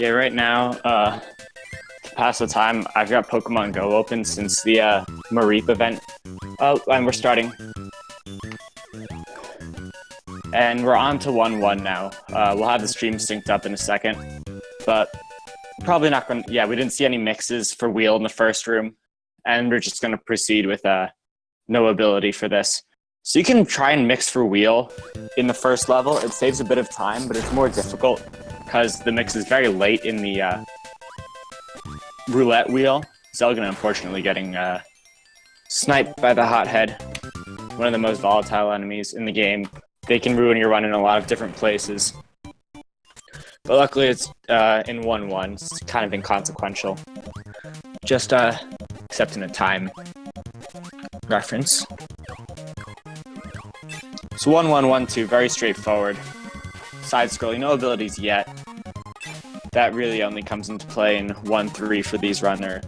Yeah, right now, to pass the time, I've got Pokemon Go open since the Mareep event. Oh, and we're starting. And we're on to 1-1 now. We'll have the stream synced up in a second. But probably not going to... Yeah, we didn't see any mixes for Wheel in the first room. And we're just going to proceed with no ability for this. So you can try and mix for Wheel in the first level. It saves a bit of time, but it's more difficult because the mix is very late in the roulette wheel. Zelgan, unfortunately, getting sniped by the Hothead, one of the most volatile enemies in the game. They can ruin your run in a lot of different places. But luckily, it's in 1-1. It's kind of inconsequential. Just accepting a time reference. So 1-1, 1-2, very straightforward. Side-scrolling, no abilities yet. That really only comes into play in 1-3 for these runners.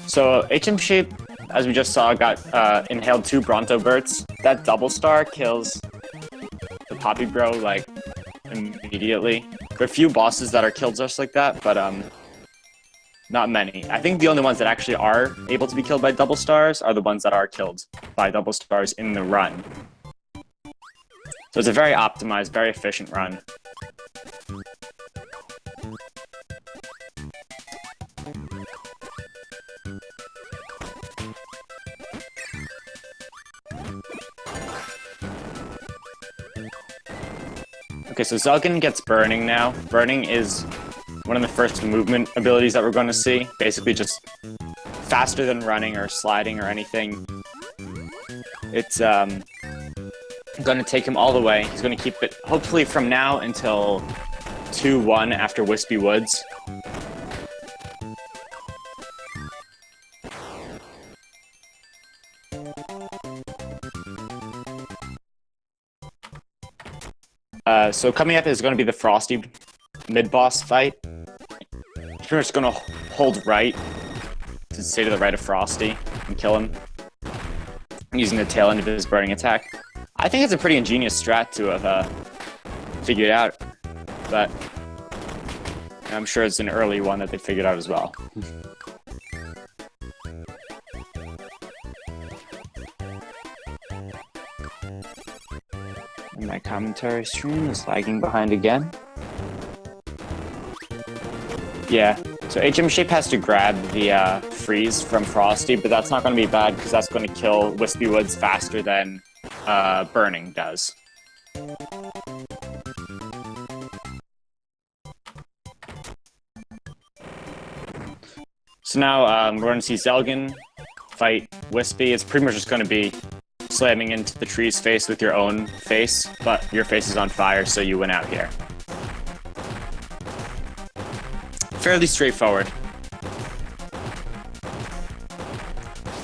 So HM Shape, as we just saw, got inhaled 2 Bronto Bursts. That double star kills the Poppy Bro like immediately. There are a few bosses that are killed just like that, but not many. I think the only ones that actually are able to be killed by double stars are the ones that are killed by double stars in the run. So it's a very optimized, very efficient run. Okay, so Zelgan gets Burning now. Burning is one of the first movement abilities that we're going to see. Basically just faster than running or sliding or anything. It's going to take him all the way. He's going to keep it, hopefully, from now until 2-1 after Wispy Woods. So coming up is going to be the Frosty mid-boss fight. He's pretty much going to hold right to stay to the right of Frosty and kill him using the tail end of his burning attack. I think it's a pretty ingenious strat to have figured out, but I'm sure it's an early one that they figured out as well. My commentary stream is lagging behind again. Yeah, so HM Shape has to grab the freeze from Frosty, but that's not going to be bad because that's going to kill Wispy Woods faster than Burning does. So now we're going to see Zelgan fight Wispy. It's pretty much just going to be slamming into the tree's face with your own face, but your face is on fire, so you win out here. Fairly straightforward.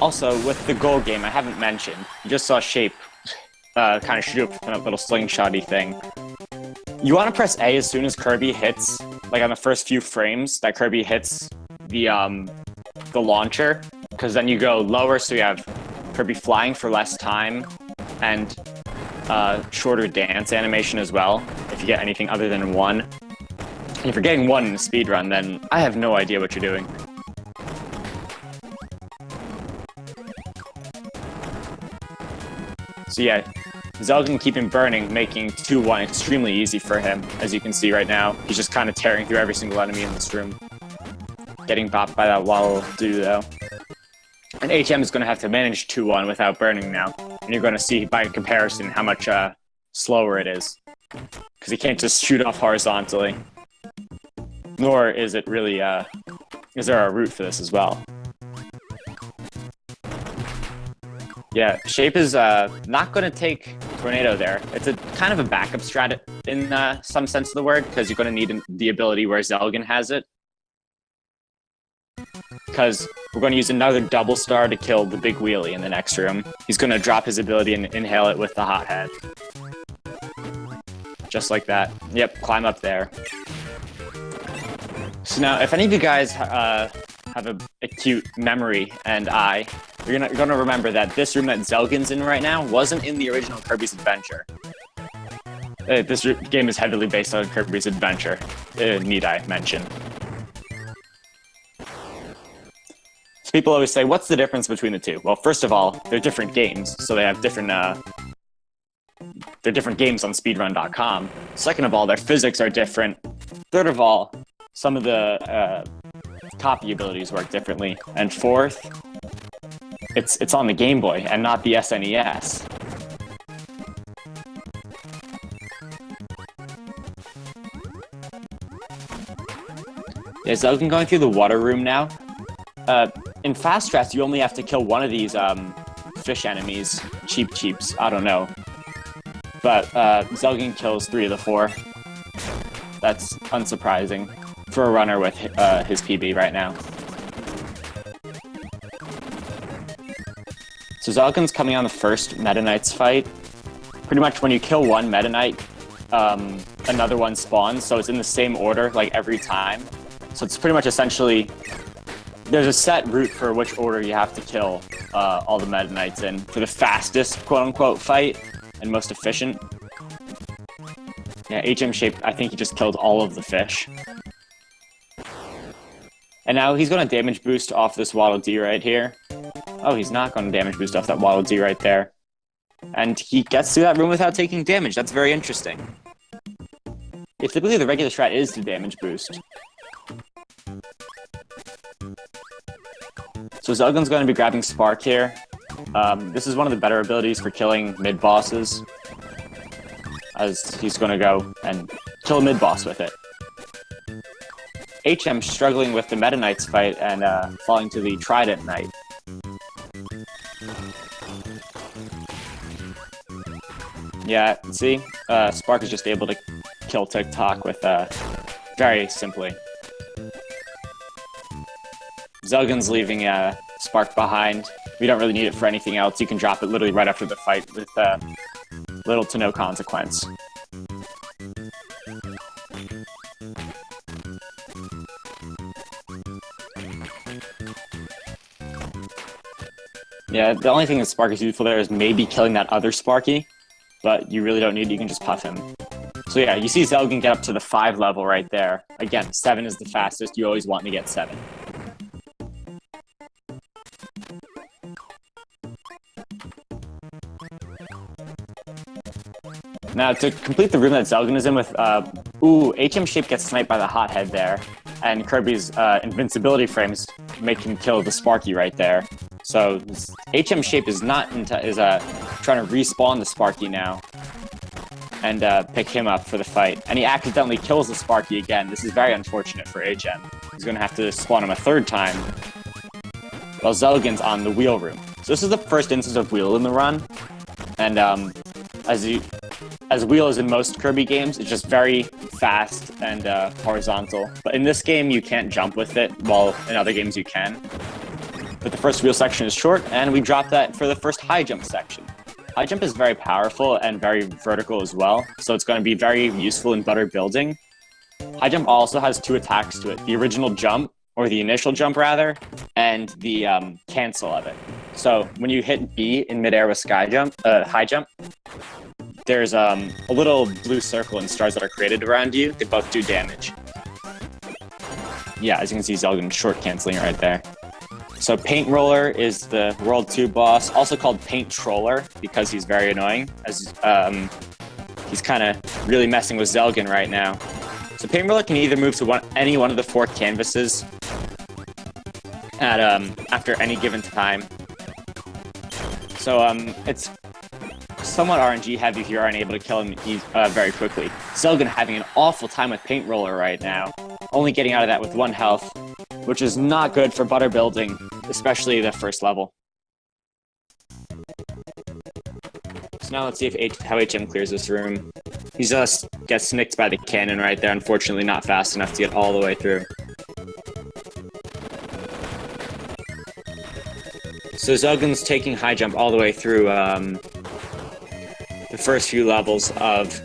Also, with the goal game, I haven't mentioned, you just saw Shape kind of shoot up a little slingshotty thing. You want to press A as soon as Kirby hits, like on the first few frames that Kirby hits the launcher, because then you go lower, so you have Kirby flying for less time, and shorter dance animation as well, if you get anything other than 1. And if you're getting 1 in a speedrun, then I have no idea what you're doing. So yeah, Zelgan keeping Burning, making 2-1 extremely easy for him, as you can see right now. He's just kind of tearing through every single enemy in this room. Getting bopped by that Waddle-Doo, though. And HM is going to have to manage 2-1 without Burning now. And you're going to see, by comparison, how much slower it is. Because he can't just shoot off horizontally. Nor is it really, is there a route for this as well? Yeah, Shape is not going to take Tornado there. It's a kind of a backup strat in some sense of the word, because you're going to need the ability where Zelgan has it. Because we're going to use another double star to kill the big wheelie in the next room. He's going to drop his ability and inhale it with the Hothead. Just like that. Yep, climb up there. So now, if any of you guys have a acute memory and eye, you're gonna remember that this room that Zelgan's in right now wasn't in the original Kirby's Adventure. This game is heavily based on Kirby's Adventure, need I mention. So people always say, what's the difference between the two? Well, first of all, they're different games, so they have different, they're different games on speedrun.com. Second of all, their physics are different. Third of all, some of the copy abilities work differently. And fourth, it's on the Game Boy and not the SNES. Yeah, Zelgan going through the water room now. In Fast Strats, you only have to kill one of these fish enemies. Cheeps, I don't know. But Zelgan kills 3 of the 4. That's unsurprising for a runner with his PB right now. So Zelgan's coming on the first Meta Knights fight. Pretty much when you kill one Meta Knight, another one spawns, so it's in the same order like every time. So it's pretty much essentially, there's a set route for which order you have to kill all the Meta Knights in for the fastest quote-unquote fight and most efficient. Yeah, HM Shape, I think he just killed all of the fish. And now he's going to damage boost off this Waddle Dee right here. Oh, he's not going to damage boost off that Waddle Dee right there. And he gets through that room without taking damage. That's very interesting. Yeah, typically the regular strat is to damage boost. So Zelgan's going to be grabbing Spark here. This is one of the better abilities for killing mid-bosses, as he's going to go and kill a mid-boss with it. HM struggling with the Meta Knights fight and falling to the Trident Knight. Yeah, see? Spark is just able to kill TikTok with very simply. Zelgan's leaving Spark behind. We don't really need it for anything else. You can drop it literally right after the fight with little to no consequence. Yeah, the only thing that Spark is useful there is maybe killing that other Sparky, but you really don't need it, you can just puff him. So yeah, you see Zelgan get up to the 5 level right there. Again, 7 is the fastest, you always want to get 7. Now, to complete the room that Zelgan is in with, HM Shape gets sniped by the Hothead there, and Kirby's invincibility frames make him kill the Sparky right there. So HM Shape is trying to respawn the Sparky now, and pick him up for the fight. And he accidentally kills the Sparky again. This is very unfortunate for HM. He's going to have to spawn him a 3rd time, while Zelgan's on the wheel room. So this is the first instance of wheel in the run, and as wheel is in most Kirby games, it's just very fast and horizontal. But in this game, you can't jump with it, while in other games you can. But the first wheel section is short, and we drop that for the first high jump section. High jump is very powerful and very vertical as well, so it's going to be very useful in butter building. High jump also has 2 attacks to it: the original jump, or the initial jump rather, and the cancel of it. So when you hit B in midair with high jump, there's a little blue circle and stars that are created around you. They both do damage. Yeah, as you can see, Zelgan short canceling right there. So Paint Roller is the World 2 boss, also called Paint Troller because he's very annoying, as he's kind of really messing with Zelgan right now. So Paint Roller can either move to any one of the 4 canvases at after any given time. So it's somewhat RNG heavy if you aren't able to kill him very quickly. Zelgan having an awful time with Paint Roller right now, only getting out of that with 1 health, which is not good for butter building, especially the first level. So now let's see if how HM clears this room. He just gets nicked by the cannon right there, unfortunately not fast enough to get all the way through. So Zelgan's taking high jump all the way through the first few levels of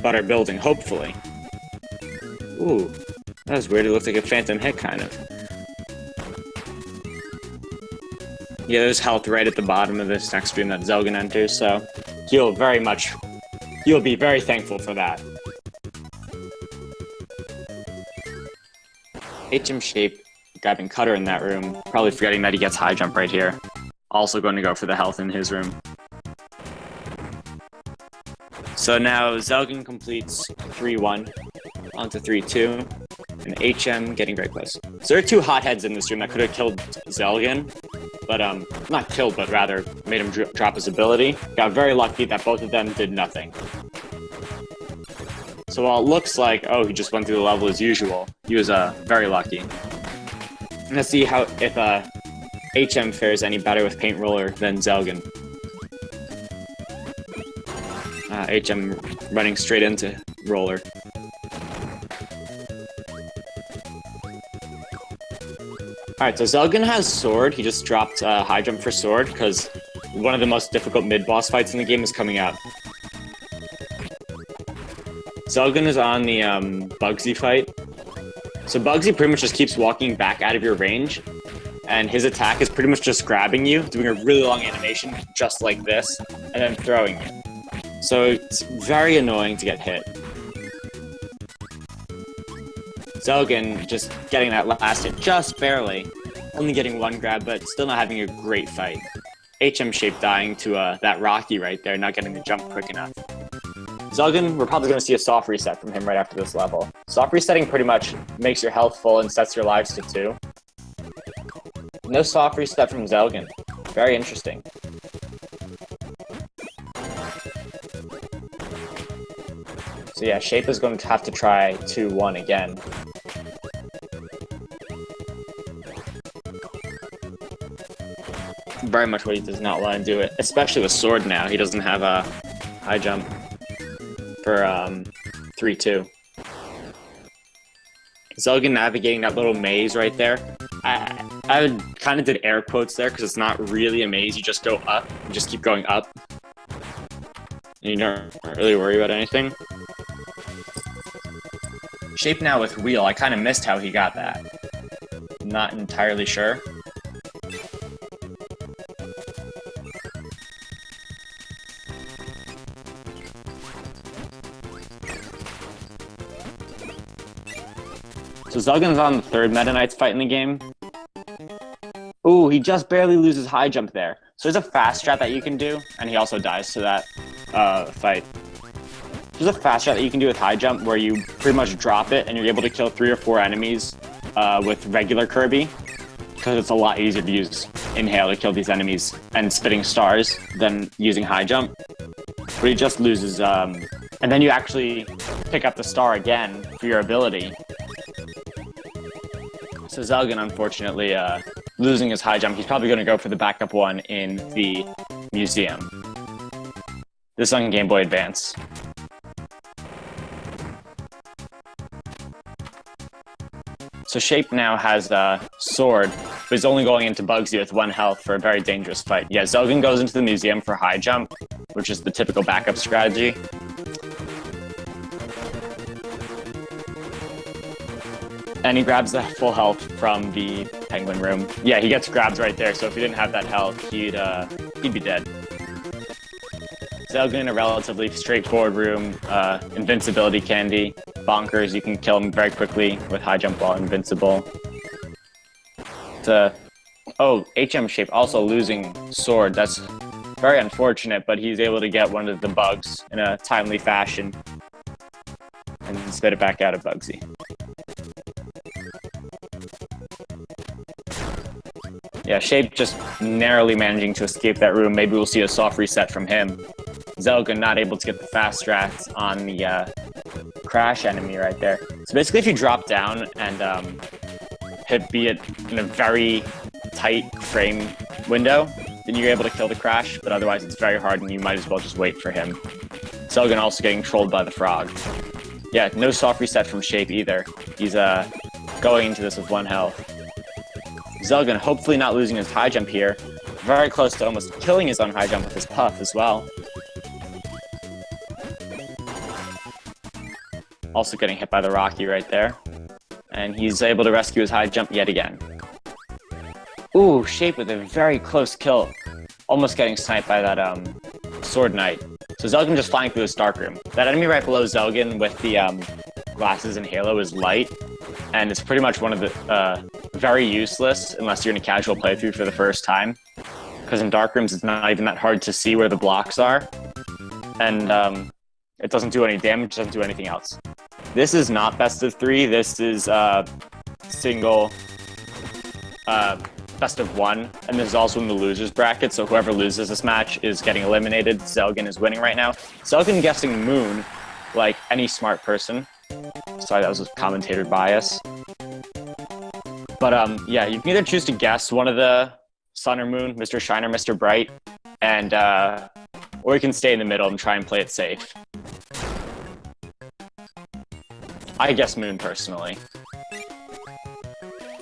butter building, hopefully. Ooh. That was weird. It looked like a phantom hit, kind of. Yeah, there's health right at the bottom of this next stream that Zelgan enters, so you'll be very thankful for that. HM Shape grabbing Cutter in that room, probably forgetting that he gets high jump right here. Also going to go for the health in his room. So now Zelgan completes 3-1 onto 3-2, and HM getting very close. So there are two hotheads in this room that could have killed Zelgan, but not killed, but rather made him drop his ability. Got very lucky that both of them did nothing. So while it looks like, oh, he just went through the level as usual, he was very lucky. Let's see how if HM fares any better with Paint Roller than Zelgan. HM running straight into Roller. Alright, so Zelgan has Sword. He just dropped high jump for Sword because one of the most difficult mid-boss fights in the game is coming up. Zelgan is on the Bugsy fight. So Bugsy pretty much just keeps walking back out of your range, and his attack is pretty much just grabbing you, doing a really long animation just like this, and then throwing you. So it's very annoying to get hit. Zelgan just getting that last hit just barely, only getting one grab, but still not having a great fight. HM Shape dying to that Rocky right there, not getting the jump quick enough. Zelgan, we're probably going to see a soft reset from him right after this level. Soft resetting pretty much makes your health full and sets your lives to 2. No soft reset from Zelgan. Very interesting. So yeah, Shape is going to have to try 2-1 again. Very much what he does not want to do it, especially with Sword now. He doesn't have a high jump for 3-2. Zelgan navigating that little maze right there. I kind of did air quotes there because it's not really a maze. You just go up, you just keep going up. And you don't really worry about anything. Shape now with Wheel. I kind of missed how he got that. Not entirely sure. So Zelgan's on the third Meta Knight's fight in the game. Ooh, he just barely loses high jump there. So there's a fast strat that you can do, and he also dies to that fight. There's a fast strat that you can do with high jump where you pretty much drop it and you're able to kill 3 or 4 enemies with regular Kirby, because it's a lot easier to use Inhale to kill these enemies and spitting stars than using high jump. But he just loses, and then you actually pick up the star again for your ability. So Zelgan, unfortunately, losing his high jump. He's probably going to go for the backup one in the museum. This on Game Boy Advance. So Shape now has Sword, but he's only going into Bugsy with 1 health for a very dangerous fight. Yeah, Zelgan goes into the museum for high jump, which is the typical backup strategy. And he grabs the full health from the penguin room. Yeah, he gets grabbed right there, so if he didn't have that health, he'd be dead. Zelgan in a relatively straightforward room, invincibility candy, bonkers, you can kill him very quickly with high jump while invincible. Oh, HM Shape also losing Sword, that's very unfortunate, but he's able to get one of the bugs in a timely fashion and spit it back out of Bugsy. Yeah, Shape just narrowly managing to escape that room. Maybe we'll see a soft reset from him. Zelgan not able to get the fast strats on the crash enemy right there. So basically if you drop down and hit be it in a very tight frame window, then you're able to kill the crash, but otherwise it's very hard and you might as well just wait for him. Zelgan also getting trolled by the frog. Yeah, no soft reset from Shape either. He's going into this with 1 health. Zelgan hopefully not losing his high jump here. Very close to almost killing his own high jump with his puff as well. Also getting hit by the Rocky right there. And he's able to rescue his high jump yet again. Ooh, Shape with a very close kill. Almost getting sniped by that Sword Knight. So Zelgan just flying through this dark room. That enemy right below Zelgan with the glasses and halo is light. And it's pretty much one of the very useless unless you're in a casual playthrough for the first time. Because in dark rooms, it's not even that hard to see where the blocks are. And it doesn't do any damage, doesn't do anything else. This is not best of 3. This is single best of 1. And this is also in the losers bracket. So whoever loses this match is getting eliminated. Zelgan is winning right now. Zelgan guessing Moon, like any smart person. Sorry, that was a commentator bias. But yeah, you can either choose to guess one of the Sun or Moon, Mr. Shine or Mr. Bright, and or you can stay in the middle and try and play it safe. I guess Moon, personally.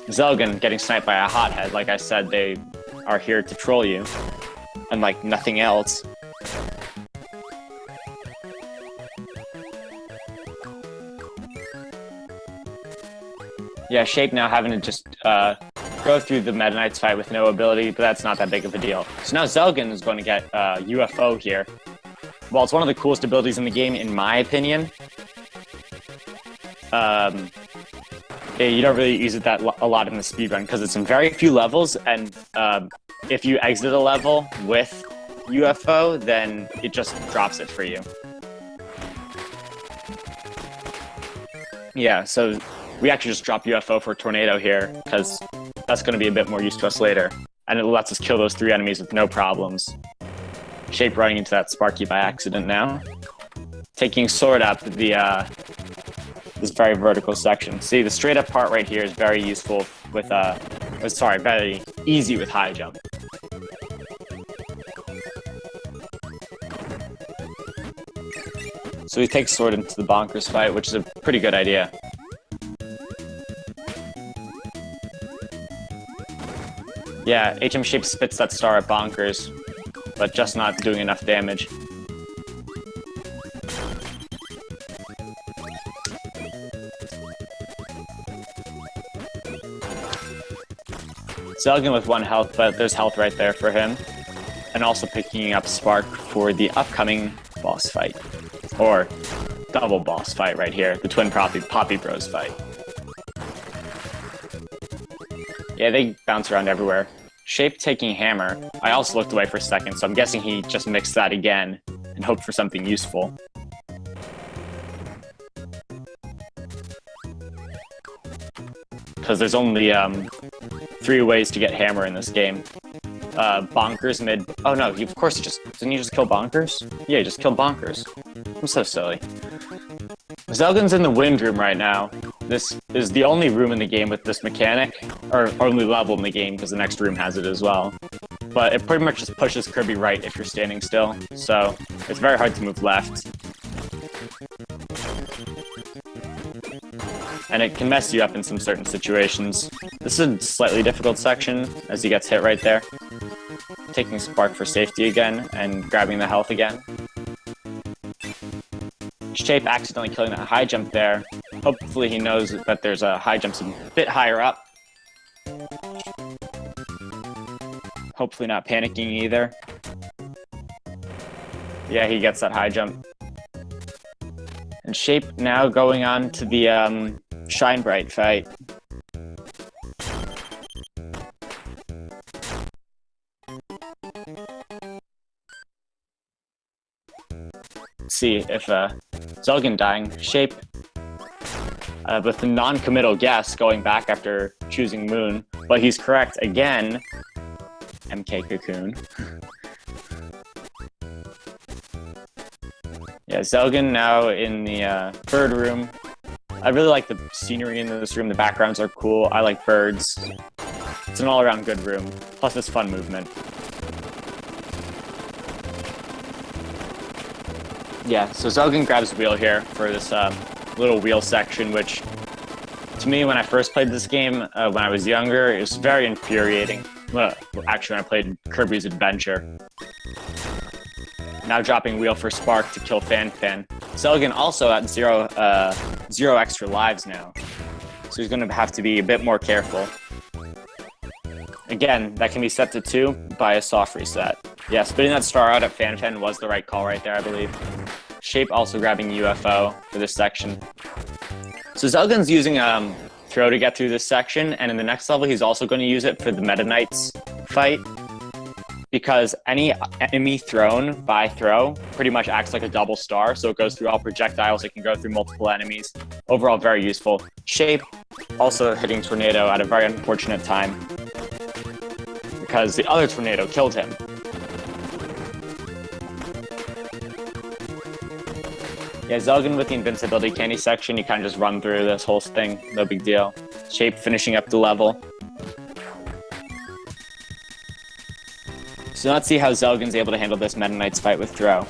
Zelgan getting sniped by a hothead. Like I said, they are here to troll you, and like nothing else. Yeah, Shape now having to just go through the Meta Knight's fight with no ability, but that's not that big of a deal. So now Zelgan is going to get UFO here. Well, it's one of the coolest abilities in the game, in my opinion. You don't really use it a lot in the speedrun because it's in very few levels, and if you exit a level with UFO, then it just drops it for you. Yeah, so we actually just dropped UFO for Tornado here because that's going to be a bit more use to us later. And it lets us kill those 3 enemies with no problems. Shape running into that Sparky by accident now. Taking Sword up this very vertical section. See, the straight up part right here is very useful with, very easy with high jump. So he takes Sword into the Bonkers fight, which is a pretty good idea. Yeah, HM Shape spits that star at Bonkers, but just not doing enough damage. Zelgan with 1 health, but there's health right there for him. And also picking up Spark for the upcoming boss fight. Or double boss fight right here, the Twin Poppy Bros fight. Yeah, they bounce around everywhere. Shape taking Hammer. I also looked away for a second, so I'm guessing he just mixed that again and hoped for something useful. Because there's only 3 ways to get Hammer in this game. Bonkers mid... Oh no, of course didn't he just kill Bonkers? Yeah, he just killed Bonkers. I'm so silly. Zelgan's in the Wind Room right now. This is the only room in the game with this mechanic, or only level in the game, because the next room has it as well. But it pretty much just pushes Kirby right if you're standing still, so it's very hard to move left. And it can mess you up in some certain situations. This is a slightly difficult section, as he gets hit right there. Taking Spark for safety again, and grabbing the health again. Shape accidentally killing that high jump there. Hopefully he knows that there's a high jump a bit higher up. Hopefully not panicking either. Yeah, he gets that high jump. And Shape now going on to the Shine Bright fight. Let's see if Zelgan dying. Shape with the non-committal guess going back after choosing Moon, but he's correct again. MK Cocoon. Yeah, Zelgan now in the bird room. I really like the scenery in this room. The backgrounds are cool. I like birds. It's an all-around good room. Plus, it's fun movement. Yeah, so Zelgan grabs wheel here for this little wheel section, which, to me, when I first played this game, when I was younger, it was very infuriating. Well, actually, when I played Kirby's Adventure. Now dropping wheel for Spark to kill Fan. Zelgan also at zero extra lives now. so he's going to have to be a bit more careful. Again, that can be set to 2 by a soft reset. Yeah, spitting that star out at Fan was the right call right there, I believe. Shape also grabbing UFO for this section. So Zelgan's using throw to get through this section, and in the next level he's also going to use it for the Meta Knights fight, because any enemy thrown by throw pretty much acts like a double star, so it goes through all projectiles, it can go through multiple enemies. Overall, very useful. Shape also hitting Tornado at a very unfortunate time, because the other tornado killed him. Yeah, Zelgan with the invincibility candy section, you kind of just run through this whole thing, no big deal. Shape finishing up the level. So let's see how Zelgan's able to handle this Meta Knight's fight with throw.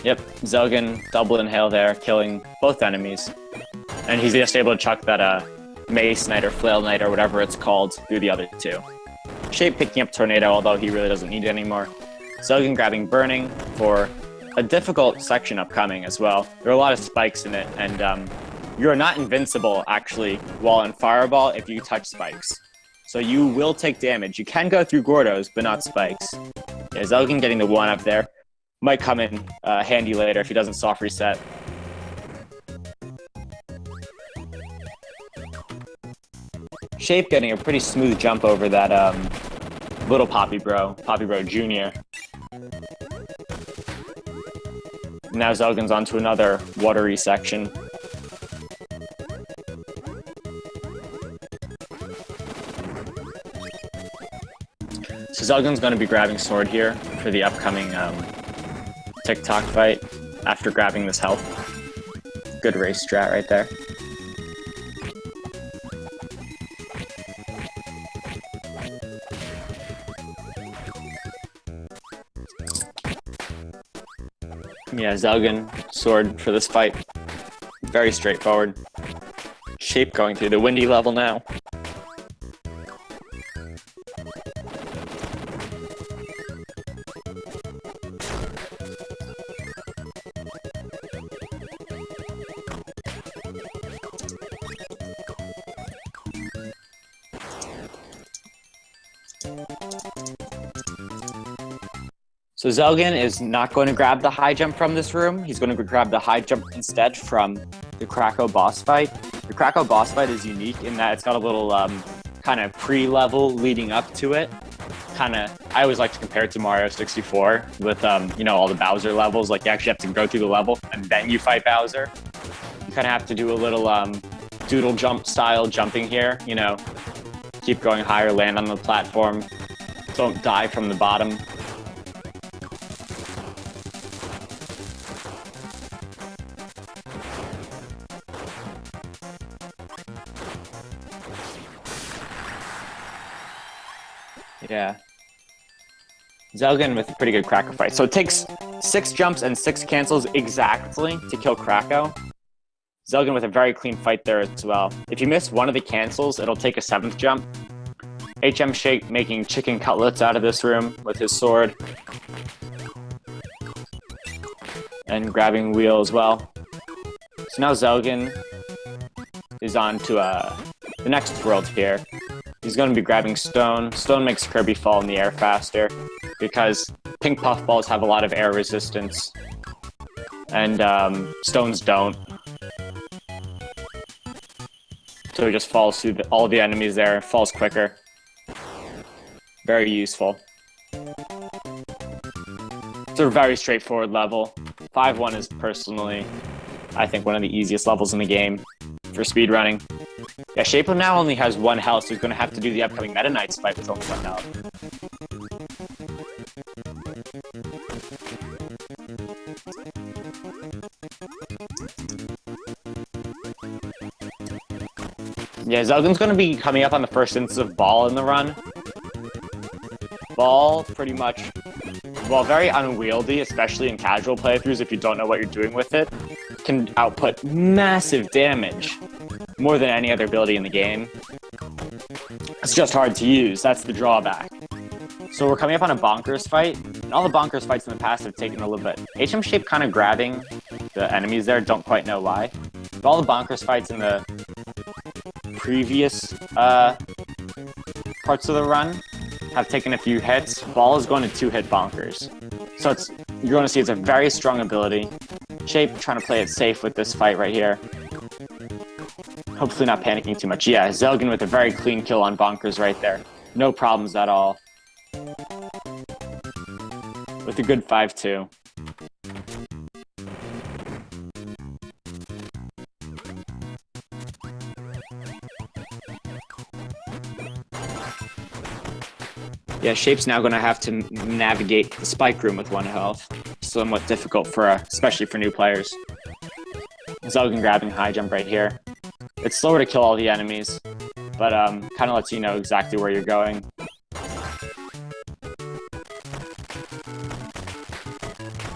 Yep, Zelgan double inhale there, killing both enemies. And he's just able to chuck that Mace Knight or Flail Knight or whatever it's called through the other 2. Shape picking up Tornado, although he really doesn't need it anymore. Zelgan grabbing Burning for a difficult section upcoming as well. There are a lot of spikes in it, and you're not invincible, actually, while in Fireball if you touch spikes. So you will take damage. You can go through Gordos, but not spikes. Yeah, Zelgan getting the 1-up there. Might come in handy later if he doesn't soft reset. Shape getting a pretty smooth jump over that little Poppy Bro Jr. Now Zelgan's onto another watery section. So Zelgan's going to be grabbing Sword here for the upcoming TikTok fight after grabbing this health. Good race strat right there. Yeah, Zelgan, Sword for this fight. Very straightforward. Shape going through the windy level now. So Zelgan is not going to grab the high jump from this room. He's going to grab the high jump instead from the Krakow boss fight. The Krakow boss fight is unique in that it's got a little kind of pre-level leading up to it. I always like to compare it to Mario 64 with, you know, all the Bowser levels. Like, you actually have to go through the level and then you fight Bowser. You kind of have to do a little doodle jump style jumping here, you know. Keep going higher, land on the platform. Don't die from the bottom. Yeah. Zelgan with a pretty good Krakow fight. So it takes 6 jumps and 6 cancels exactly to kill Krakow. Zelgan with a very clean fight there as well. If you miss one of the cancels, it'll take a 7th jump. HM Shake making chicken cutlets out of this room with his sword. And grabbing Wheel as well. So now Zelgan is on to the next world here. He's going to be grabbing Stone. Stone makes Kirby fall in the air faster because pink puffballs have a lot of air resistance and stones don't. So he just falls through all the enemies there, falls quicker. Very useful. It's a very straightforward level. 5-1 is personally, I think, one of the easiest levels in the game for speedrunning. Yeah, Shape now only has 1 health, so he's going to have to do the upcoming Meta Knights fight with only 1 health. Yeah, Zelgan's going to be coming up on the first instance of Ball in the run. Ball, pretty much, well, very unwieldy, especially in casual playthroughs if you don't know what you're doing with it, can output massive damage. More than any other ability in the game. It's just hard to use, that's the drawback. So we're coming up on a Bonkers fight. And all the bonkers fights in the past have taken a little bit. HM Shape kind of grabbing the enemies there, don't quite know why. But all the bonkers fights in the previous parts of the run have taken a few hits. Ball is going to 2-hit bonkers. So you're going to see it's a very strong ability. Shape trying to play it safe with this fight right here. Hopefully not panicking too much. Yeah, Zelgan with a very clean kill on bonkers right there. No problems at all. With a good 5-2. Yeah, Shape's now going to have to navigate the spike room with 1 health. Somewhat difficult especially for new players. Zelgan grabbing high jump right here. It's slower to kill all the enemies, but kind of lets you know exactly where you're going.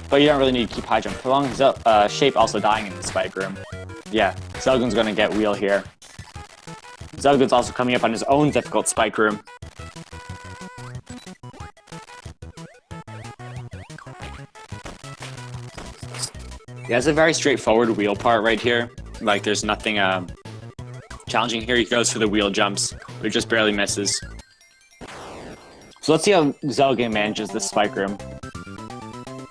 But you don't really need to keep high jump for long. Shape also dying in the spike room. Yeah, Zelgan's going to get wheel here. Zelgan's also coming up on his own difficult spike room. He has a very straightforward wheel part right here. Like, there's nothing challenging here. He goes for the wheel jumps, but just barely misses. So let's see how Zelgan manages this spike room.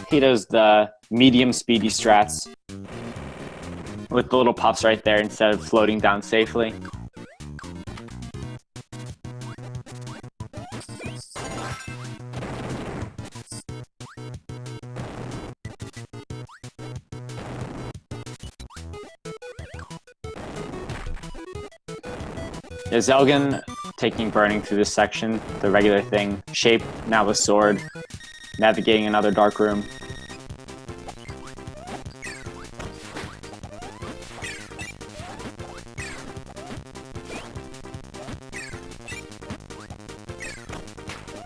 He does the medium speedy strats with the little puffs right there instead of floating down safely. Yeah, Zelgan taking burning through this section, the regular thing. Shape now with sword, navigating another dark room.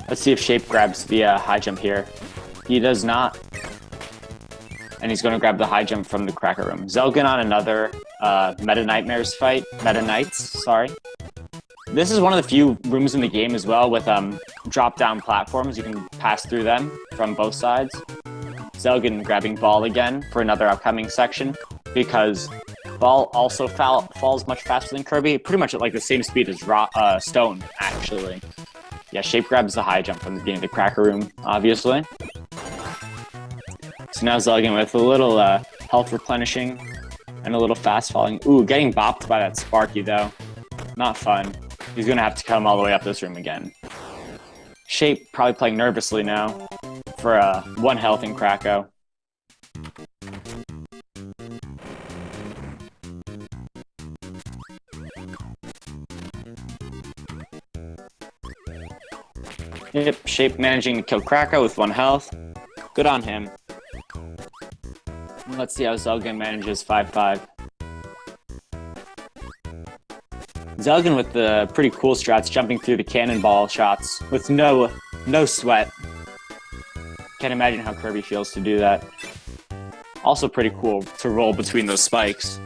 Let's see if Shape grabs the high jump here. He does not. And he's going to grab the high jump from the cracker room. Zelgan on another Meta Nightmares fight. Meta Knights, sorry. This is one of the few rooms in the game as well with drop-down platforms. You can pass through them from both sides. Zelgan grabbing Ball again for another upcoming section because Ball also falls much faster than Kirby. Pretty much at like the same speed as Stone, actually. Yeah, Shape grabs the high jump from the beginning of the cracker room, obviously. So now Zelgan with a little health replenishing and a little fast falling. Ooh, getting bopped by that Sparky though. Not fun. He's going to have to come all the way up this room again. Shape probably playing nervously now for 1 health in Krakow. Yep, Shape managing to kill Krakow with 1 health. Good on him. Let's see how Zelgan manages 5-5. Zelgan with the pretty cool strats, jumping through the cannonball shots with no sweat. Can't imagine how Kirby feels to do that. Also pretty cool to roll between those spikes.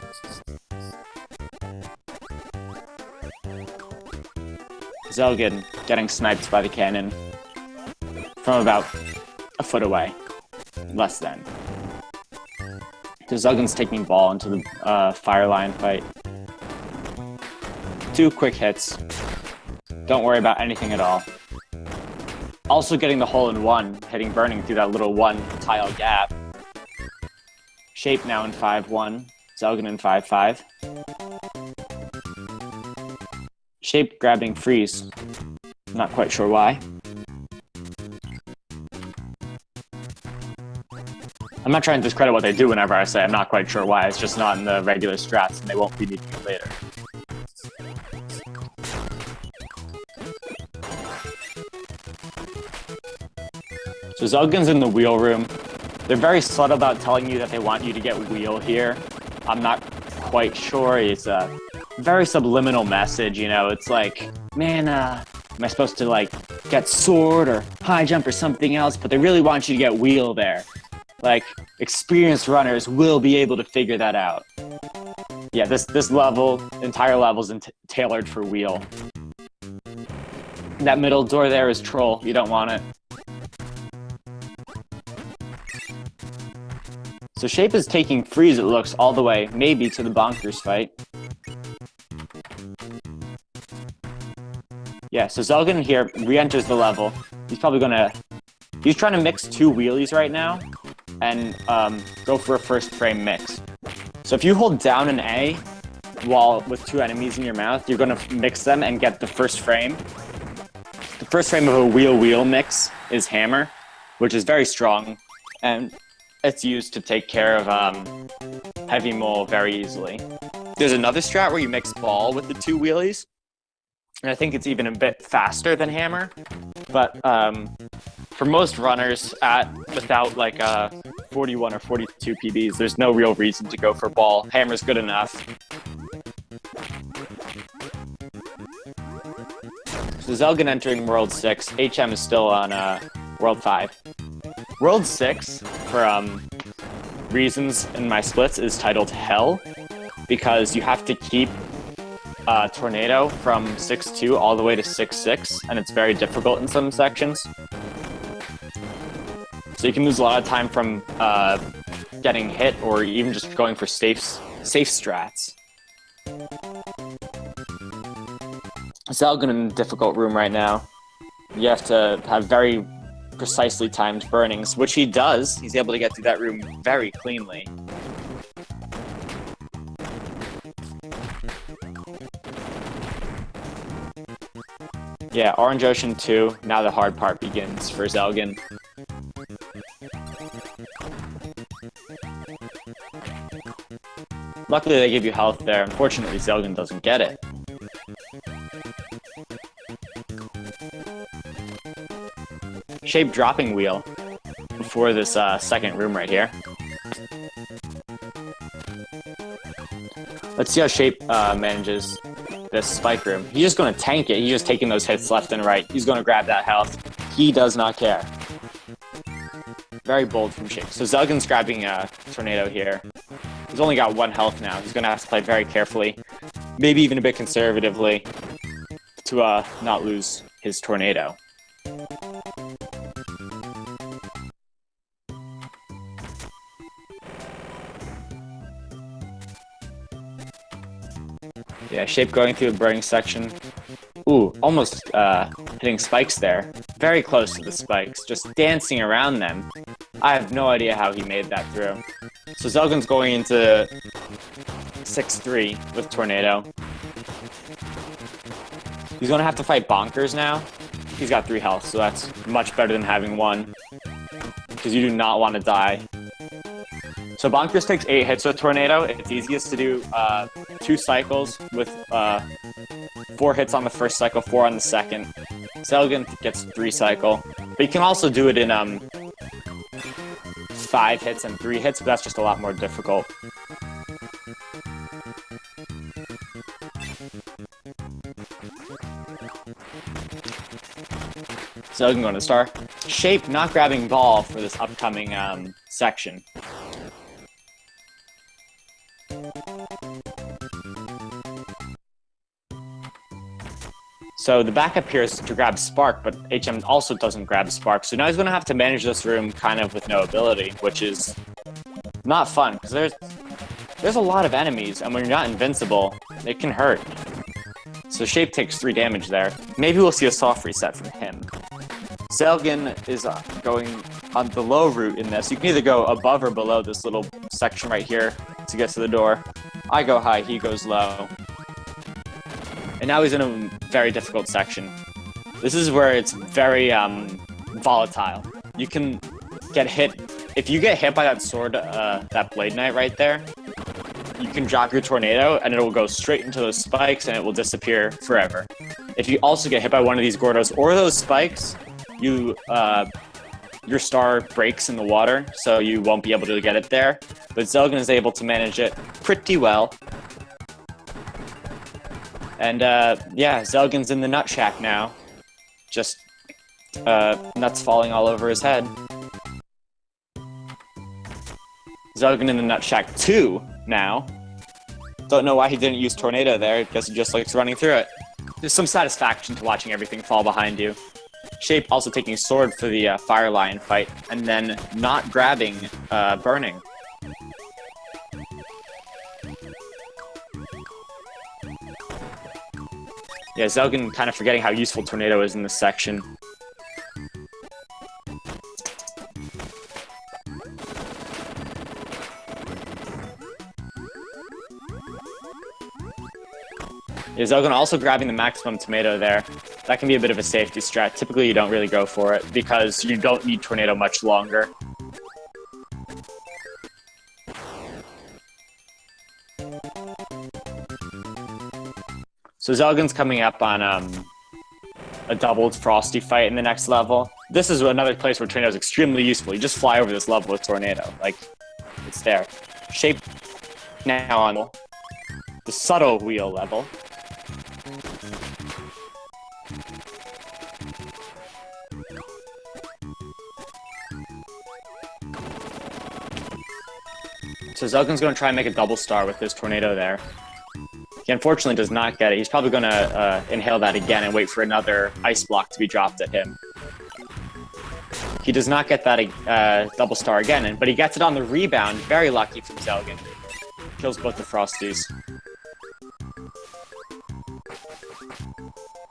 Zelgan getting sniped by the cannon from about a foot away. Less than. So Zelgan's taking Ball into the fire line fight. 2 quick hits. Don't worry about anything at all. Also getting the hole-in-one, hitting burning through that little 1 tile gap. Shape now in 5-1. Zelgan in 5-5. Shape grabbing freeze. Not quite sure why. I'm not trying to discredit what they do whenever I say I'm not quite sure why. It's just not in the regular strats and they won't be needing it later. So Zelgan's in the wheel room. They're very subtle about telling you that they want you to get wheel here. I'm not quite sure. It's a very subliminal message, you know. It's like, man, am I supposed to like get sword or high jump or something else? But they really want you to get wheel there. Like, experienced runners will be able to figure that out. Yeah, this entire level is tailored for wheel. That middle door there is troll. You don't want it. So Shape is taking Freeze, it looks, all the way, maybe, to the Bonkers fight. Yeah, so Zelgan here re-enters the level. He's probably gonna... He's trying to mix two wheelies right now, and go for a first frame mix. So if you hold down an A while with two enemies in your mouth, you're gonna mix them and get the first frame. The first frame of a wheel-wheel mix is Hammer, which is very strong, and it's used to take care of Heavy Mole very easily. There's another strat where you mix Ball with the two wheelies, and I think it's even a bit faster than Hammer, but for most runners without like 41 or 42 PBs, there's no real reason to go for Ball. Hammer's good enough. So Zelgan entering World 6, HM is still on World 5. World 6, for reasons in my splits, is titled Hell, because you have to keep Tornado from 6-2 all the way to 6-6, and it's very difficult in some sections. So you can lose a lot of time from getting hit, or even just going for safe strats. Zelgan in a difficult room right now. You have to have very precisely timed burnings, which he does. He's able to get through that room very cleanly. Yeah, Orange Ocean 2, now the hard part begins for Zelgan. Luckily they give you health there, unfortunately Zelgan doesn't get it. Shape dropping wheel before this second room right here. Let's see how Shape manages this spike room. He's just going to tank it. He's just taking those hits left and right. He's going to grab that health. He does not care. Very bold from Shape. So Zelgan's grabbing a Tornado here. He's only got 1 health now. He's going to have to play very carefully, maybe even a bit conservatively, to not lose his Tornado. Yeah, Shape going through the burning section. Ooh, almost hitting spikes there. Very close to the spikes, just dancing around them. I have no idea how he made that through. So Zelgan's going into 6-3 with Tornado. He's going to have to fight Bonkers now. He's got 3 health, so that's much better than having 1. Because you do not want to die. So Bonkers takes 8 hits with Tornado. It's easiest to do 2 cycles with 4 hits on the first cycle, 4 on the second. Zelgan gets 3 cycle. But you can also do it in 5 hits and 3 hits, but that's just a lot more difficult. Zelgan going to star. Shape not grabbing Ball for this upcoming section. So the backup here is to grab Spark, but HM also doesn't grab Spark. So now he's going to have to manage this room kind of with no ability, which is not fun, because there's a lot of enemies, and when you're not invincible, it can hurt. So Shape takes 3 damage there. Maybe we'll see a soft reset from him. Zelgan is going on the low route in this. You can either go above or below this little section right here to get to the door. I go high, he goes low. And now he's in a very difficult section. This is where it's very volatile. You can get hit. If you get hit by that sword, that Blade Knight right there, you can drop your Tornado and it will go straight into those spikes and it will disappear forever. If you also get hit by one of these Gordos or those spikes, your star breaks in the water, so you won't be able to get it there. But Zelgan is able to manage it pretty well. And yeah, Zelgan's in the nut shack now. Just nuts falling all over his head. Zelgan in the nut shack 2 now. Don't know why he didn't use Tornado there. Guess he just likes running through it. There's some satisfaction to watching everything fall behind you. Shape also taking Sword for the Fire Lion fight, and then not grabbing Burning. Yeah, Zelgan kind of forgetting how useful Tornado is in this section. Yeah, Zelgan also grabbing the maximum tomato there. That can be a bit of a safety strat. Typically, you don't really go for it because you don't need Tornado much longer. So Zelgan's coming up on a doubled Frosty fight in the next level. This is another place where Tornado is extremely useful. You just fly over this level with Tornado. Like, it's there. Shape now on the subtle wheel level. So Zelgan's going to try and make a double star with this Tornado there. He unfortunately does not get it. He's probably going to inhale that again and wait for another ice block to be dropped at him. He does not get that double star again, but he gets it on the rebound. Very lucky from Zelgan. Kills both the Frosties.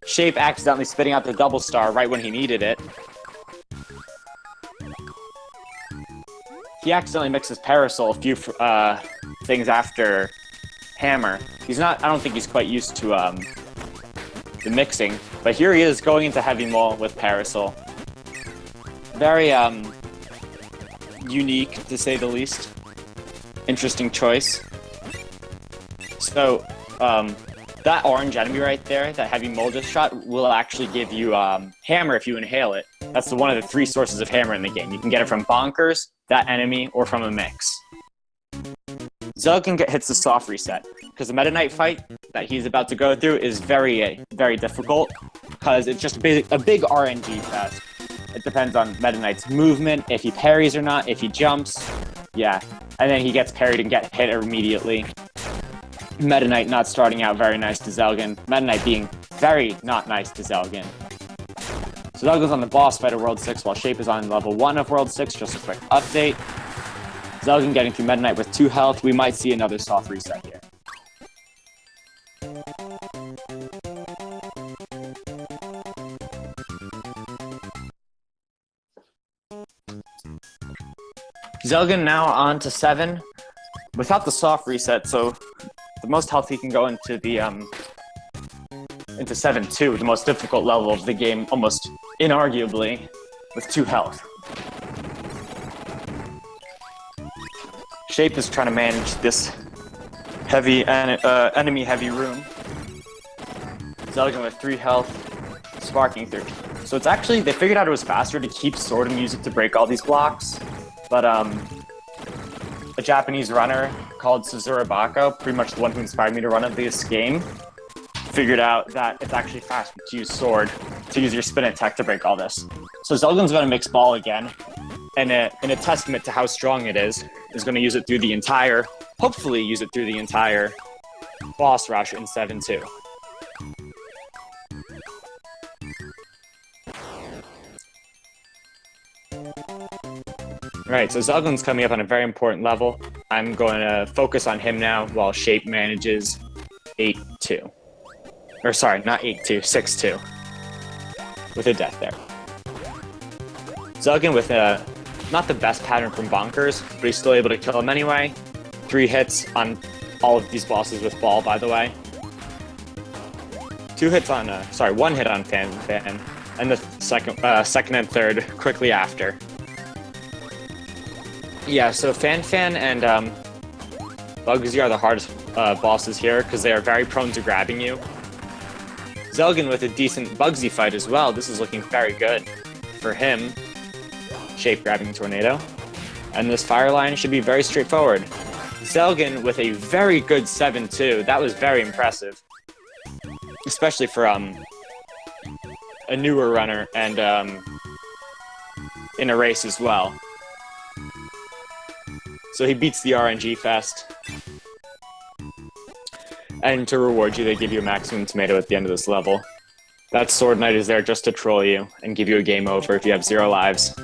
Shape accidentally spitting out the double star right when he needed it. He accidentally mixes Parasol a few things after Hammer. He's not, I don't think he's quite used to the mixing, but here he is going into Heavy Mole with Parasol. Very unique, to say the least. Interesting choice. So, that orange enemy right there, that Heavy Mole just shot, will actually give you Hammer if you inhale it. That's one of the 3 sources of Hammer in the game. You can get it from Bonkers, that enemy, or from a mix. Zelgan hits the soft reset, because the Meta Knight fight that he's about to go through is very, very difficult, because it's just a big RNG fest. It depends on Meta Knight's movement, if he parries or not, if he jumps, yeah. And then he gets parried and get hit immediately. Meta Knight not starting out very nice to Zelgan. Meta Knight being very not nice to Zelgan. So Zelgan's on the boss fight of World 6 while Shape is on level 1 of World 6. Just a quick update. Zelgan getting through Meta Knight with 2 health. We might see another soft reset here. Zelgan now on to 7 without the soft reset, so the most health he can go into the into 7-2, the most difficult level of the game, almost inarguably, with 2 health. Shape is trying to manage this heavy enemy heavy room. Zelgan with 3 health, sparking through. So it's actually, they figured out it was faster to keep sword music to break all these blocks, but a Japanese runner called Suzura Bako, pretty much the one who inspired me to run this game, figured out that it's actually faster to use sword, to use your spin attack to break all this. So Zelgan's going to mix ball again, and in a testament to how strong it is going to use it through the entire, hopefully use it through the entire boss rush in 7-2. Alright, so Zelgan's coming up on a very important level. I'm going to focus on him now while Shape manages 8-2. Or sorry, not 8-2, 6-2. With a death there. Zelgan with not the best pattern from Bonkers, but he's still able to kill him anyway. 3 hits on all of these bosses with ball, by the way. 2 hits on, 1 hit on Fan Fan, and the second and third quickly after. Yeah, so Fan Fan and Bugsy are the hardest bosses here because they are very prone to grabbing you. Zelgan with a decent Bugsy fight as well. This is looking very good for him. Shape grabbing Tornado. And this fire line should be very straightforward. Zelgan with a very good 7-2. That was very impressive. Especially for a newer runner and in a race as well. So he beats the RNG fest. And to reward you, they give you a maximum tomato at the end of this level. That Sword Knight is there just to troll you and give you a game over if you have 0 lives.